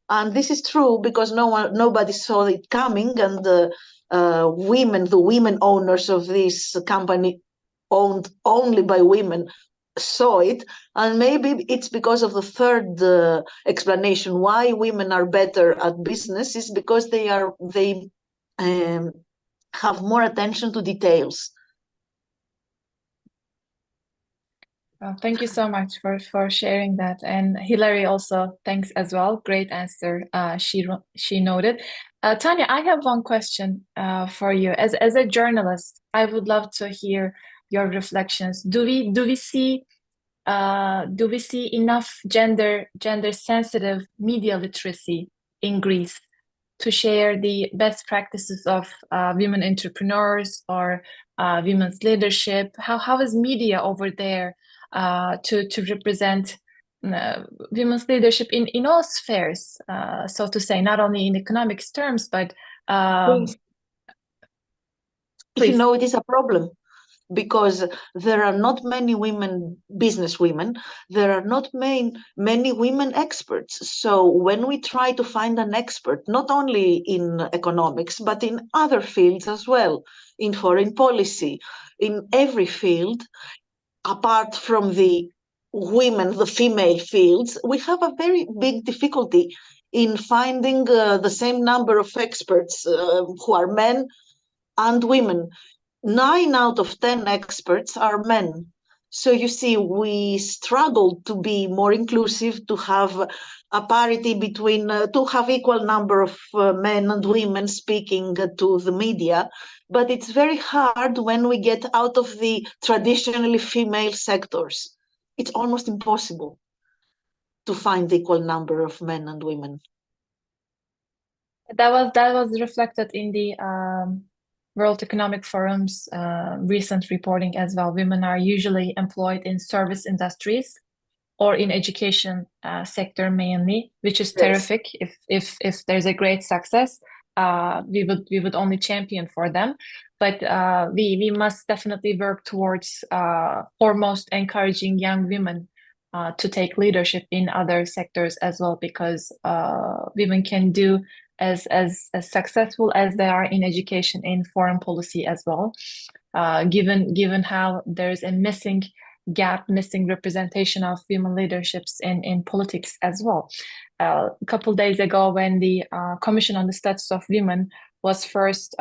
And this is true because nobody saw it coming, and the women owners of this company, owned only by women, saw it. And maybe it's because of the third explanation why women are better at business, is because they have more attention to details. Well, thank you so much for sharing that. And Hilary also, thanks as well. Great answer. She noted. Tania, I have one question for you. As a journalist, I would love to hear your reflections. Do we see enough gender sensitive media literacy in Greece to share the best practices of women entrepreneurs or women's leadership? How is media over there to represent women's leadership in all spheres, so to say, not only in economics terms, but please. Please. You know, it is a problem because there are not many women business women, there are not many women experts. So when we try to find an expert, not only in economics, but in other fields as well, in foreign policy, in every field, apart from the women, the female fields, we have a very big difficulty in finding the same number of experts who are men and women. 9 out of 10 experts are men. So you see, we struggle to be more inclusive, to have a parity between, to have equal number of men and women speaking to the media. But it's very hard when we get out of the traditionally female sectors. It's almost impossible to find equal number of men and women. That was reflected in the World Economic Forum's recent reporting as well. Women are usually employed in service industries or in education sector mainly, which is terrific. If there's a great success, we would only champion for them. But we must definitely work towards foremost encouraging young women to take leadership in other sectors as well, because women can do as successful as they are in education, in foreign policy as well, given how there's a missing representation of women leaderships in politics as well. A couple of days ago, when the Commission on the Status of Women was first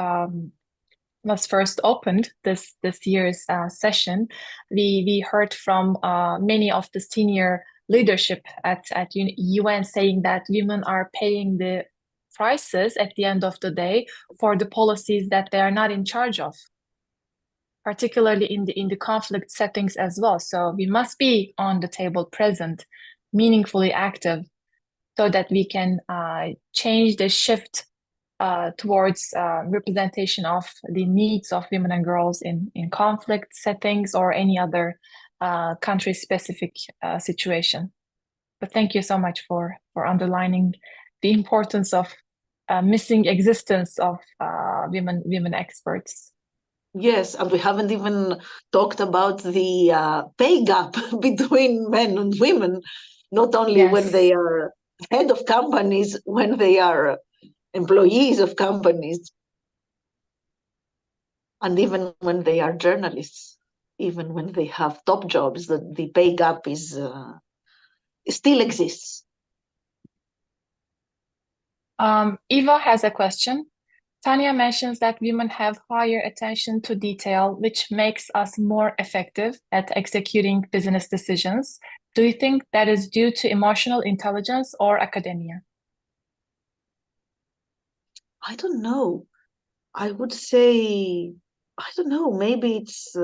opened, this year's session, we heard from many of the senior leadership at UN saying that women are paying the prices at the end of the day for the policies that they are not in charge of, particularly in the conflict settings as well. So we must be on the table, present, meaningfully active, so that we can change the shift towards representation of the needs of women and girls in conflict settings or any other country-specific situation. But thank you so much for underlining the importance of missing existence of women experts. Yes, and we haven't even talked about the pay gap between men and women, not only when they are head of companies, when they are employees of companies, and even when they are journalists, even when they have top jobs, the pay gap is still exists. Eva has a question. Tania mentions that women have higher attention to detail, which makes us more effective at executing business decisions. Do you think that is due to emotional intelligence or academia? I don't know. I would say, I don't know, maybe it's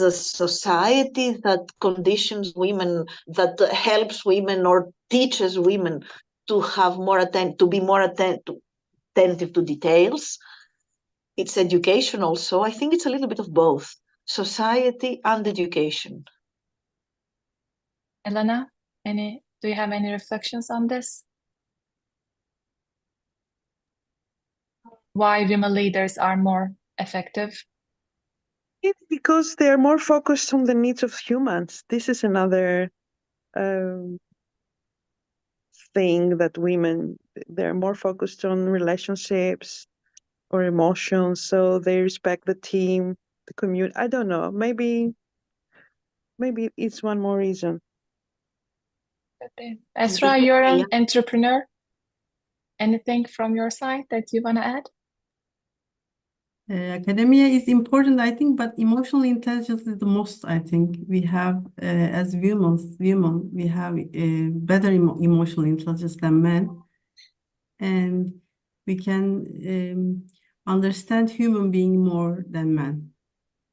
a society that conditions women, that helps women or teaches women to have more to be more attentive to details. It's education also. I think it's a little bit of both, society and education. Elena, do you have any reflections on this? Why women leaders are more effective? It's because they are more focused on the needs of humans. This is another thing that women, they're more focused on relationships or emotions, so they respect the team, the community. I don't know, maybe it's one more reason. Okay. Esra, you're an entrepreneur. Anything from your side that you want to add? Academia is important, I think, but emotional intelligence is the most, I think. We have, as women, we have better emotional intelligence than men. And we can understand human being more than men.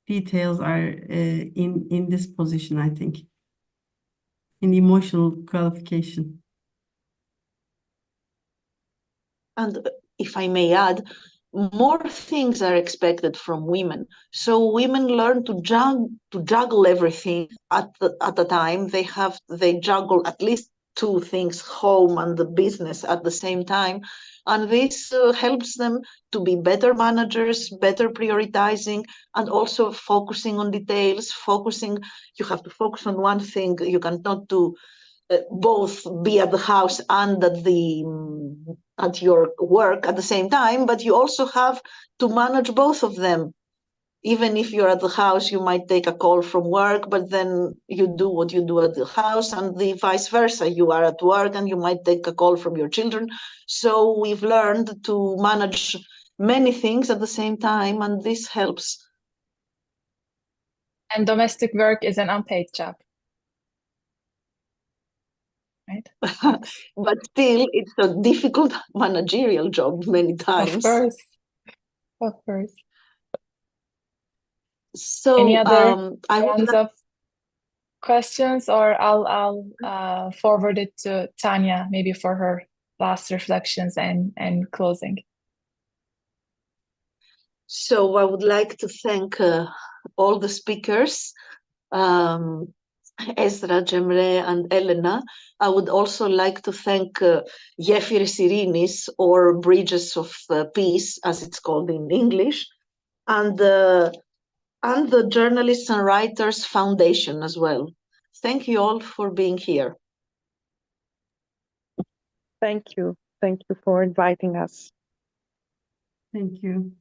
Details are in this position, I think, in emotional qualification. And if I may add, more things are expected from women. So women learn to juggle everything at a time. They juggle at least two things, home and the business at the same time. And this helps them to be better managers, better prioritizing, and also focusing on details, you have to focus on one thing. You cannot do both, be at the house and at your work at the same time, but you also have to manage both of them. Even if you're at the house, you might take a call from work, but then you do what you do at the house, and the vice versa. You are at work and you might take a call from your children. So we've learned to manage many things at the same time, and this helps. And domestic work is an unpaid job. Right? But still, it's a difficult managerial job many times. Of course. So any other rounds of questions, or I'll forward it to Tania maybe for her last reflections and closing. So I would like to thank all the speakers, Esra, Cemre, and Elena. I would also like to thank Gefyres Irinis, or Bridges of Peace, as it's called in English, and the Journalists and Writers Foundation as well. Thank you all for being here. Thank you. Thank you for inviting us. Thank you.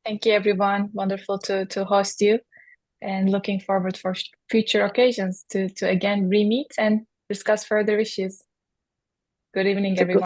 Thank you, everyone. Wonderful to host you, and looking forward for future occasions to again re-meet and discuss further issues. Good evening, everyone.